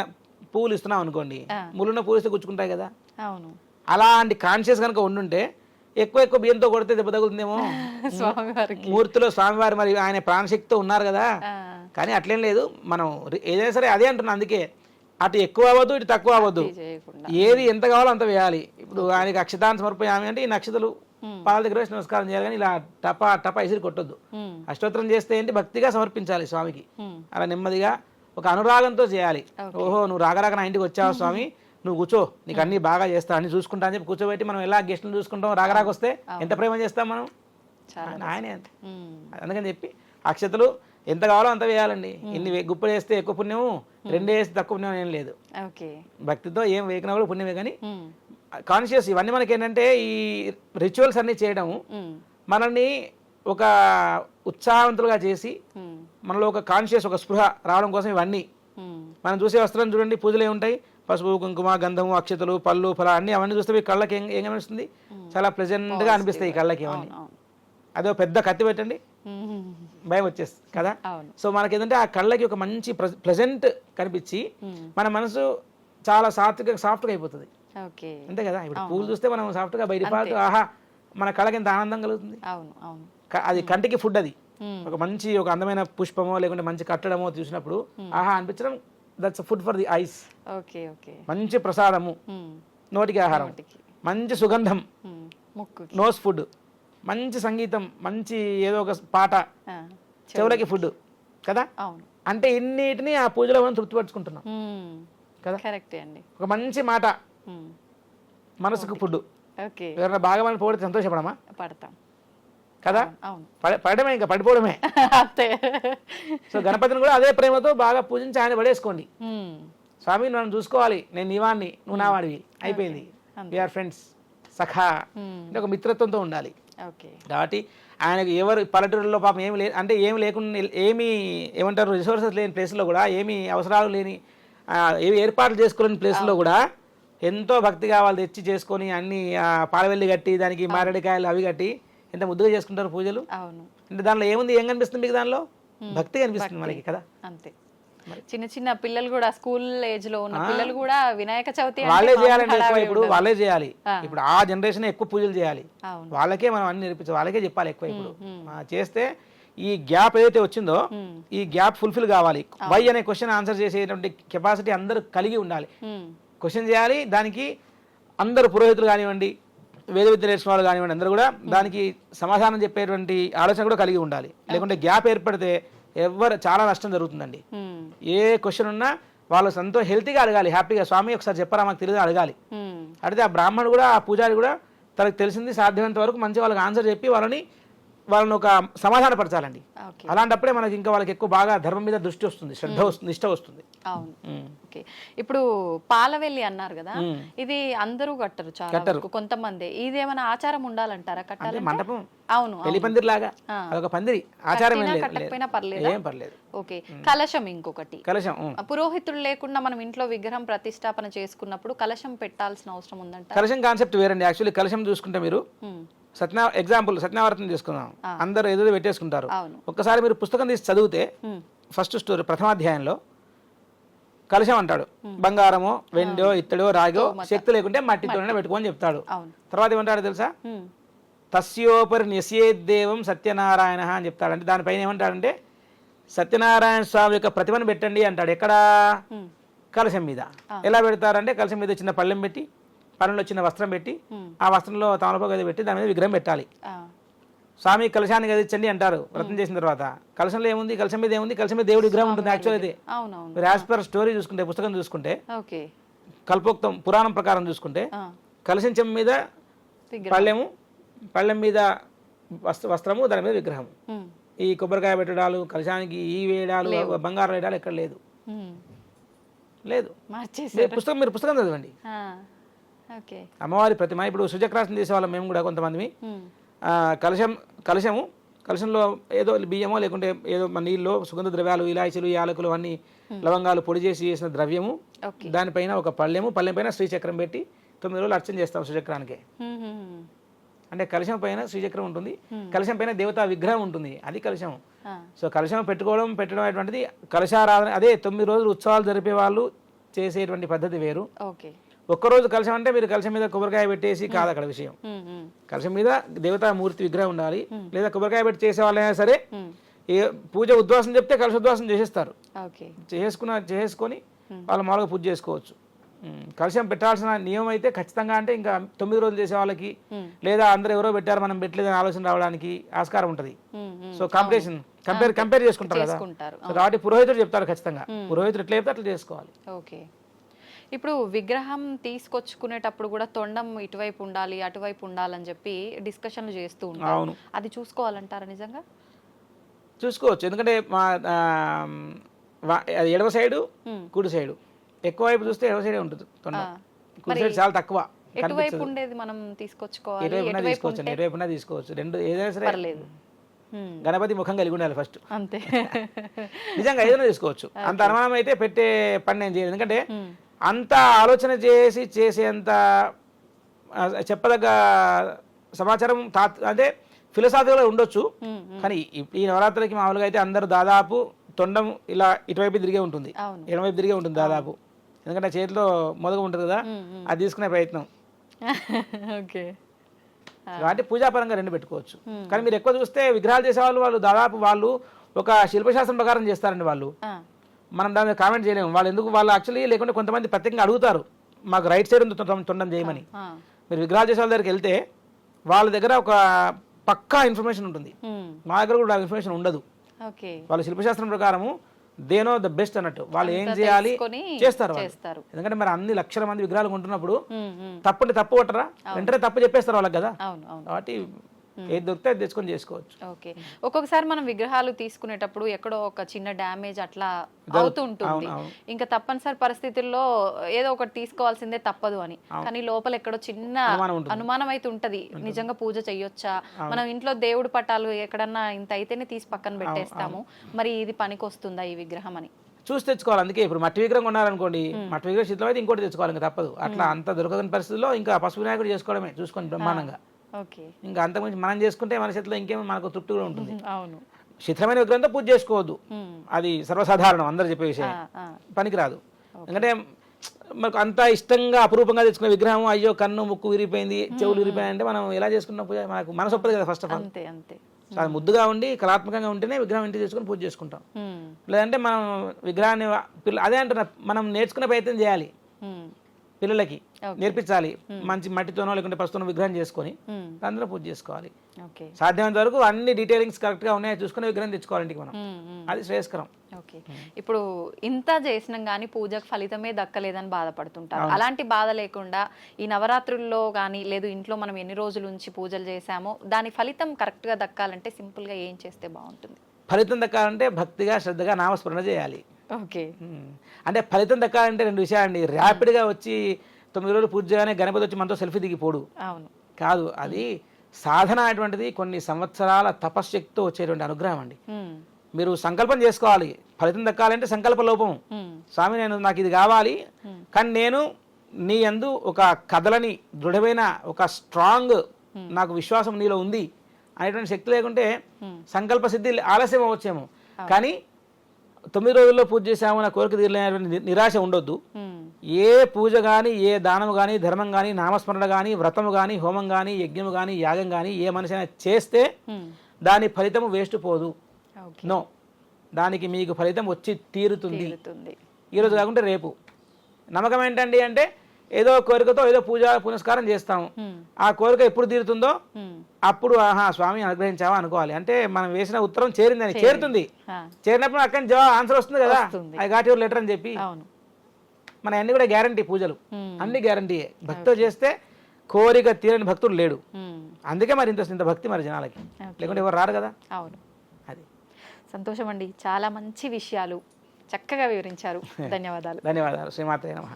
పూలు ఇస్తున్నాం అనుకోండి, ముళ్ళున్న పూలు ఇస్తే గుచ్చుకుంటాయి కదా, అవును, అలాంటి కాన్షియస్ కనుక ఉండుంటే ఎక్కువ బియ్యంతో కొడితే దెబ్బ తగులుతుందేమో మూర్తిలో స్వామివారి, మరి ఆయన ప్రాణశక్తితో ఉన్నారు కదా. కానీ అట్లేం లేదు, మనం ఏదైనా సరే అదే అంటున్నాం, అందుకే అటు ఎక్కువ అవ్వద్దు ఇటు తక్కువ అవ్వద్దు, ఏది ఎంత కావాలో అంత వేయాలి. ఇప్పుడు ఆయనకి అక్షతాన్ని సమర్పయామి అంటే ఈ నక్షతలు పాల దగ్గర వేసి నమస్కారం చేయాలి, కానీ ఇలా టపా ఇసిరి కొట్టొద్దు. అష్టోత్తరం చేస్తే ఏంటి భక్తిగా సమర్పించాలి స్వామికి, అలా నెమ్మదిగా ఒక అనురాగంతో చేయాలి. ఓహో నువ్వు రాగరాక నా ఇంటికి వచ్చావు స్వామి, నువ్వు కూర్చో, నీకు అన్ని బాగా చేస్తా, అన్ని చూసుకుంటా అని చెప్పి కూర్చోబెట్టి మనం ఎలా గెస్టులు చూసుకుంటాం, రాగరాకు వస్తే ఎంత ప్రేమ చేస్తాం మనం, ఆయనే అంతే. అందుకని చెప్పి అక్షతలు ఎంత కావాలో అంత వేయాలండి. ఇన్ని గుప్పలు వేస్తే ఎక్కువ పుణ్యము, 2 వేస్తే తక్కువ పుణ్యం ఏం లేదు. భక్తితో ఏం వేయకున్నా కూడా పుణ్యమే. కానీ కాన్షియస్ ఇవన్నీ మనకి ఏంటంటే ఈ రిచువల్స్ అన్ని చేయడం మనల్ని ఒక ఉత్సాహవంతులుగా చేసి మనలో ఒక కాన్షియస్ ఒక స్పృహ రావడం కోసం ఇవన్నీ మనం చూసే వస్త్రం చూడండి, పూజలు ఏముంటాయి, పసుపు కుంకుమ గంధము అక్షతలు పళ్ళు ఫల అన్ని అవన్నీ చూస్తే మీ కళ్ళకి ఏం అనిపిస్తుంది, చాలా ప్లెజెంట్గా అనిపిస్తాయి ఈ కళ్ళకి అవన్నీ. అదో పెద్ద కత్తి పెట్టండి భయం వచ్చేస్తుంది కదా. సో మనకి ఏంటంటే ఆ కళ్ళకి ఒక మంచి ప్లెజెంట్ కనిపించి మన మనసు చాలా సాఫ్ట్గా అయిపోతుంది అంతే కదా. ఇప్పుడు పూలు చూస్తే మనం సాఫ్ట్గా బయట పాటు ఆహా మన కళ్ళకి ఎంత ఆనందం కలుగుతుంది. అది కంటికి ఫుడ్, అది ఒక మంచి ఒక అందమైన పుష్పమో లేకుంటే మంచి కట్టడమో చూసినప్పుడు ఆహా అనిపించడం, that's food for the ice. మంచి ప్రసాదము నోటికి ఆహారం, మంచి సుగంధం నోస్ ఫుడ్, మంచి సంగీతం, మంచి ఏదో ఒక పాట చెవులకి ఫుడ్ కదా. అంటే ఇన్నిటిని ఆ పూజలో మనం తృప్తిపరుచుకుంటున్నాం కదా. ఒక మంచి మాట మనసుకు ఫుడ్. ఎవరైనా బాగా మనం పోడితే సంతోషపడమా? పడతాం కదా. పడడమే, ఇంకా పడిపోవడమే. సో గణపతిని కూడా అదే ప్రేమతో బాగా పూజించి ఆయన పడేసుకోండి. స్వామి మనం చూసుకోవాలి, నేను నీవాణ్ణి నువ్వు నా వాడివి, అయిపోయింది. వీఆర్ ఫ్రెండ్స్, సఖా అంటే ఒక మిత్రత్వంతో ఉండాలి. కాబట్టి ఆయనకు ఎవరు పల్లెటూరులో పాపం ఏమి లేదు అంటే ఏమి లేకుండా ఏమంటారు రిసోర్సెస్ లేని ప్లేస్లో కూడా ఏమి అవసరాలు లేని ఏవి ఏర్పాట్లు చేసుకోలేని ప్లేస్లో కూడా ఎంతో భక్తిగా వాళ్ళు తెచ్చి చేసుకొని అన్ని పాలవెల్లి కట్టి దానికి మారేడికాయలు అవి కట్టి ఎంత ముద్దుగా చేసుకుంటారు పూజలు. అంటే దానిలో ఏముంది, ఏం కనిపిస్తుంది మీకు? దానిలో భక్తి కనిపిస్తుంది మనకి కదా. అంతే. చిన్న చిన్న పిల్లలు కూడా స్కూల్ ఏజ్ లో ఉన్న పిల్లలు కూడా వినాయక చవితి వాళ్ళే చేయాలండి ఎక్కువ. ఇప్పుడు వాళ్ళే చేయాలి, ఇప్పుడు ఆ జనరేషన్ ఎక్కువ పూజలు చేయాలి, వాళ్ళకే మనం అన్ని నేర్పించాలి, వాళ్ళకే చెప్పాలి ఎక్కువ. ఇప్పుడు చేస్తే ఈ గ్యాప్ ఏదైతే వచ్చిందో ఈ గ్యాప్ ఫుల్ఫిల్ కావాలి. వై అనే క్వశ్చన్ ఆన్సర్ చేసేటువంటి కెపాసిటీ అందరూ కలిగి ఉండాలి. క్వశ్చన్ చేయాలి, దానికి అందరు పురోహితులు కానివ్వండి, వేద విద్య నేర్చుకున్న వాళ్ళు కానివ్వండి, అందరూ కూడా దానికి సమాధానం చెప్పేటువంటి ఆలోచన కూడా కలిగి ఉండాలి. లేకుంటే గ్యాప్ ఏర్పడితే చాలా నష్టం జరుగుతుందండి. ఏ క్వశ్చన్ ఉన్నా వాళ్ళు హెల్తీగా అడగాలి, హ్యాపీగా స్వామి ఒకసారి చెప్పరా మాకు తెలియదు అడగాలి. అడిగితే ఆ బ్రాహ్మణుడు కూడా ఆ పూజారి కూడా తనకు తెలిసింది సాధ్యమైనంత వరకు మంచి వాళ్ళకి ఆన్సర్ చెప్పి వాళ్ళని ఒక సమాధాన పరచాలండి. అలాంటప్పుడే మనకి ఇంకా వాళ్ళకి ఎక్కువ బాగా ధర్మం మీద దృష్టి వస్తుంది, శ్రద్ధ వస్తుంది, నిష్ట వస్తుంది. ఇప్పుడు పాలవెల్లి అన్నారు కదా, ఇది అందరూ కట్టరు, చాలా కొంతమంది. ఇది ఏమైనా ఆచారం ఉండాలంటారా కట్టాలి? మండపం, అవును, పెళ్లి పందిరి లాగా అదొక పందిరి, ఆచారం కట్టకపోయినా ఏం పర్లేదు. ఓకే. కలశం, ఇంకొకటి కలశం. పురోహితులు లేకుండా మనం ఇంట్లో విగ్రహం ప్రతిష్టాపన చేసుకున్నప్పుడు కలశం పెట్టాల్సిన అవసరం ఉందంట. కలశం కాన్సెప్ట్ వేరండి. యాక్చువల్లీ కలశం చూసుకుంటే మీరు సత్యనారాయణ తీసుకున్నాం, అందరూ ఏదో పెట్టేసుకుంటారు. ఒక్కసారి మీరు పుస్తకం తీసి చదివితే ఫస్ట్ స్టోరీ ప్రథమాధ్యాయంలో కలశం అంటాడు, బంగారమో వెండో ఇత్తడో రాగో శక్తి లేకుంటే మట్టితోనే పెట్టుకోని చెప్తాడు. తర్వాత ఏమంటాడు తెలుసా? తస్యోపరి న్యస్యేదేవం సత్యనారాయణ అని చెప్తాడు. అంటే దానిపైన ఏమంటాడంటే సత్యనారాయణ స్వామి యొక్క ప్రతిమను పెట్టండి అంటాడు. ఎక్కడ? కలశం మీద. ఎలా పెడతారంటే కలశం మీద చిన్న పళ్ళెం పెట్టి, పళ్ళెంలో చిన్న వస్త్రం పెట్టి, ఆ వస్త్రంలో తమలపాకు గది పెట్టి దాని మీద విగ్రహం పెట్టాలి. స్వామి కలశాన్ని గదించండి అంటారు వ్రతం చేసిన తర్వాత. కలశంలో ఏముంది? కలశం మీద ఏముంది? కలశం మీద దేవుడి విగ్రహం ఉంటుంది. యాక్చువల్ అయితే మీరు యాజ్ పర్ స్టోరీ చూసుకుంటే, పుస్తకం చూసుకుంటే, కల్పోక్తం పురాణం ప్రకారం చూసుకుంటే కలశం చెంబు మీద పళ్ళెము, పళ్ళెం మీద వస్త్రము, దాని మీద విగ్రహం. ఈ కొబ్బరికాయ పెట్టడాలు, కలశానికి ఈ వేయడాలు, బంగారం వేయడాలు ఎక్కడ లేదు. మీరు పుస్తకం చదవండి. అమ్మవారి ప్రతిమ. ఇప్పుడు సుచక్రాసనం చేసేవాళ్ళం మేము కూడా కొంతమంది. కలశంలో ఏదో బియ్యమో లేకుంటే ఏదో నీళ్ళు, సుగంధ ద్రవ్యాలు, ఇలాచీలు, యాలకులు అన్ని లవంగాలు పొడి చేసి చేసిన ద్రవ్యము, దానిపైన ఒక పళ్ళెం పైన శ్రీచక్రం పెట్టి 9 రోజులు అర్చన చేస్తాం సుచక్రానికి. అంటే కలశం పైన శ్రీచక్రం ఉంటుంది, కలశం పైన దేవతా విగ్రహం ఉంటుంది, అది కలశం. సో కలశం పెట్టడం అనేటువంటిది కలశారాధన. అదే 9 రోజులు ఉత్సవాలు జరిపే వాళ్ళు చేసేటువంటి పద్ధతి వేరు. ఒక్కరోజు కలశం అంటే మీరు కలశం మీద కొబ్బరికాయ పెట్టేసి కాదు అక్కడ విషయం. కలశం మీద దేవతామూర్తి విగ్రహం ఉండాలి. లేదా కొబ్బరికాయ పెట్టి చేసే వాళ్ళైనా సరే ఏ పూజ ఉద్వాసం చెప్తే కలశ ఉద్వాసం చేసేస్తారు. చేసుకొని వాళ్ళు మామూలుగా పూజ చేసుకోవచ్చు. కలశం పెట్టాల్సిన నియమం అయితే ఖచ్చితంగా అంటే ఇంకా 9 రోజులు చేసే వాళ్ళకి, లేదా అందరూ ఎవరో పెట్టారు మనం పెట్టలేదని ఆలోచన రావడానికి ఆస్కారం ఉంటుంది. సో కాంపిటీషన్ కంపేర్ చేసుకుంటారు కదా. సో కాబట్టి పురోహితుడు చెప్తారు ఖచ్చితంగా, పురోహితుడు ఎట్లా చెప్తే అట్లా చేసుకోవాలి. ఓకే. ఇప్పుడు విగ్రహం తీసుకొచ్చుకునేటప్పుడు కూడా తొండం ఇటువైపు ఉండాలి, అటువైపు ఉండాలని చెప్పి డిస్కషన్లు చేస్తూ ఉంటారు. అది చూసుకోవాలంటారా? నిజంగా చూసుకోవచ్చు. ఎందుకంటే ఎడమ సైడు కుడి సైడు, ఎక్కువ వైపు చూస్తే ఎడమ సైడే ఉంటుంది తొండం, కుడి సైడ్ చాలా తక్కువ. ఎటువైపు ఉండేది మనం తీసుకోవచ్చు. ఎటువైపునా తీసుకోవచ్చు, రెండు ఏదైనా సరే గణపతి ముఖం కలిగి ఉండాలి ఫస్ట్. అంతే. నిజంగా ఏదైనా చేసుకోవచ్చు. అంత అనుమానం అయితే పెట్టే పని నేను చేయను. ఎందుకంటే అంత ఆలోచన చేసేంత చెప్పదగ్గ సమాచారం అంటే ఫిలసాఫికల్గా ఉండొచ్చు. కానీ ఈ నవరాత్రికి మామూలుగా అయితే అందరూ దాదాపు తొండం ఇలా ఇటువైపు తిరిగే ఉంటుంది, ఎడమవైపు తిరిగే ఉంటుంది దాదాపు. ఎందుకంటే చేతిలో మొదగా ఉంటుంది కదా, అది తీసుకునే ప్రయత్నం. ఓకే. కాబట్టి పూజాపరంగా రెండు పెట్టుకోవచ్చు. కానీ మీరు ఎక్కువ చూస్తే విగ్రహాలు చేసేవాళ్ళు వాళ్ళు దాదాపు వాళ్ళు ఒక శిల్పశాస్త్రం ప్రకారం చేస్తారండి వాళ్ళు. మనం దాని మీద కామెంట్ చేయలేము. వాళ్ళు ఎందుకు వాళ్ళు యాక్చువల్లీ లేకుంటే కొంతమంది ప్రత్యేకంగా అడుగుతారు మాకు రైట్ సైడ్ ఉంది తొండం చేయమని. మీరు విగ్రహాలు చేసే వాళ్ళ దగ్గరికి వెళ్తే వాళ్ళ దగ్గర ఒక పక్కా ఇన్ఫర్మేషన్ ఉంటుంది. మా దగ్గర కూడా ఇన్ఫర్మేషన్ ఉండదు. వాళ్ళ శిల్పశాస్త్రం ప్రకారము దేనో ద బెస్ట్ అన్నట్టు వాళ్ళు ఏం చేయాలి చేస్తారు. ఎందుకంటే మరి అన్ని లక్షల మంది విగ్రహాలు కొంటున్నప్పుడు తప్పుంటే తప్పు కొట్టరా, వెంటనే తప్పు చెప్పేస్తారు వాళ్ళకి కదా. కాబట్టి ఏది దొరికితే అది తెచ్చుకొని చేసుకోవచ్చు. ఓకే. ఒక్కొక్కసారి మనం విగ్రహాలు తీసుకునేటప్పుడు ఎక్కడో ఒక చిన్న డ్యామేజ్ అట్లా అవుతుంటుంది. ఇంకా తప్పనిసరి పరిస్థితుల్లో ఏదో ఒకటి తీసుకోవాల్సిందే తప్పదు అని, కానీ లోపల ఎక్కడో చిన్న అనుమానం అయితే ఉంటది. నిజంగా పూజ చెయ్యొచ్చా, మనం ఇంట్లో దేవుడి పటాలు ఎక్కడన్నా ఇంత అయితేనే తీసి పక్కన పెట్టేస్తాము, మరి ఇది పనికి వస్తుందా ఈ విగ్రహం అని చూసి తెచ్చుకోవాలి. అందుకే ఇప్పుడు మట్టి విగ్రహం కొన్నారనుకోండి, మట్టి విగ్రహం శిథిలం అయితే ఇంకోటి తెచ్చుకోవాలి, ఇంకా తప్పదు. అట్లా అంత దొరకని పరిస్థితుల్లో ఇంకా పసుపు వినాయకుడు చేసుకోవడమే చూసుకొని బ్రహ్మాండంగా. ఇంకా అంతకుమించి మనం చేసుకుంటే మన చేతిలో ఇంకేమో మనకు తృప్తి కూడా ఉంటుంది. శిథిలమైన విగ్రహంతో పూజ చేసుకోవద్దు, అది సర్వసాధారణం, అందరు చెప్పే విషయం, పనికిరాదు. ఎందుకంటే మనకు అంత ఇష్టంగా అపురూపంగా తెచ్చుకున్న విగ్రహం అయ్యో కన్ను ముక్కు విరిగిపోయింది చెవులు విరిగిపోయాయి అంటే మనం ఎలా చేసుకున్న పూజ మనకు మనసు ఒప్పదు కదా. ఫస్ట్ ఆఫ్ ఆల్ అది ముద్దుగా ఉండి కళాత్మకంగా ఉంటేనే విగ్రహం ఇంటికి తెచ్చుకొని పూజ చేసుకుంటాం. లేదంటే మనం విగ్రహాన్ని అదే అంటున్నా, మనం నేర్చుకునే ప్రయత్నం చేయాలి, పిల్లలకి నేర్పించాలి. మంచి మట్టితోనో లేకుంటే పసుతోనో విగ్రహం చేసుకొని అందులో పూజ చేసుకోవాలి. సాధ్యమైనంత వరకు అన్ని డీటెయిలింగ్స్ కరెక్ట్ గా ఉన్నాయో చూసుకుని విగ్రహం తెచ్చుకోవాలి ఇంటికి మనం, అది శ్రేయస్కరం. ఓకే. ఇప్పుడు ఇంత చేసినాం కానీ పూజకు ఫలితమే దక్కలేదని బాధపడుతుంటారు. అలాంటి బాధ లేకుండా ఈ నవరాత్రుల్లో కానీ లేదు ఇంట్లో మనం ఎన్ని రోజుల నుంచి పూజలు చేశామో దాని ఫలితం కరెక్ట్ గా దక్కాలంటే సింపుల్ గా ఏం చేస్తే బాగుంటుంది? ఫలితం దక్కాలంటే భక్తిగా శ్రద్ధగా నామస్మరణ చేయాలి. ఓకే. అంటే ఫలితం దక్కాలంటే రెండు విషయాలండి. ర్యాపిడ్గా వచ్చి 9 రోజులు పూజ చేయగానే గణపతి వచ్చి మనతో సెల్ఫీ దిగిపోడు కాదు. అది సాధన అటువంటిది కొన్ని సంవత్సరాల తపశ్శక్తితో వచ్చేటువంటి అనుగ్రహం అండి. మీరు సంకల్పం చేసుకోవాలి. ఫలితం దక్కాలంటే సంకల్ప లోపం. స్వామి నాకు ఇది కావాలి, కానీ నేను నీ యందు ఒక కథలని దృఢమైన ఒక స్ట్రాంగ్ నాకు విశ్వాసం నీలో ఉంది అనేటువంటి శక్తి లేకుంటే సంకల్ప సిద్ధి ఆలస్యం అవ్వచ్చేమో. కానీ 9 రోజుల్లో పూజ చేసాము నా కోరిక తీరలేనటువంటి నిరాశ ఉండొద్దు. ఏ పూజ కానీ ఏ దానము కానీ ధర్మం కానీ నామస్మరణ కానీ వ్రతము కానీ హోమం కానీ యజ్ఞము కానీ యాగం కానీ ఏ మనిషి అయినా చేస్తే దాని ఫలితము వేస్ట్ పోదు. నో, దానికి మీకు ఫలితం వచ్చి తీరుతుంది. ఈరోజు కాకుంటే రేపు. నమ్మకం ఏంటండి అంటే ఏదో కోరికతో ఏదో పూజ పునస్కారం చేస్తాము, ఆ కోరిక ఎప్పుడు తీరుతుందో అప్పుడు ఆహా స్వామి అనుగ్రహించావా అనుకోవాలి. అంటే మనం వేసిన ఉత్తరం చేరిందని, చేరుతుంది. చేరినప్పుడు అక్కడి నుంచి ఆన్సర్ వస్తుంది కదా, ఐ గాట్ యువర్ లెటర్ అని చెప్పి. మన అన్ని కూడా గ్యారంటీ, పూజలు అన్ని గ్యారంటీయే. భక్తితో చేస్తే కోరిక తీరని భక్తుడు లేడు. అందుకే మరి ఇంత భక్తి మరి జనాలకి, లేకుంటే ఎవరు రారు కదా. అవును, అది సంతోషం అండి. చాలా మంచి విషయాలు చక్కగా వివరించారు. ధన్యవాదాలు. ధన్యవాదాలు. శ్రీమాత్రే నమః.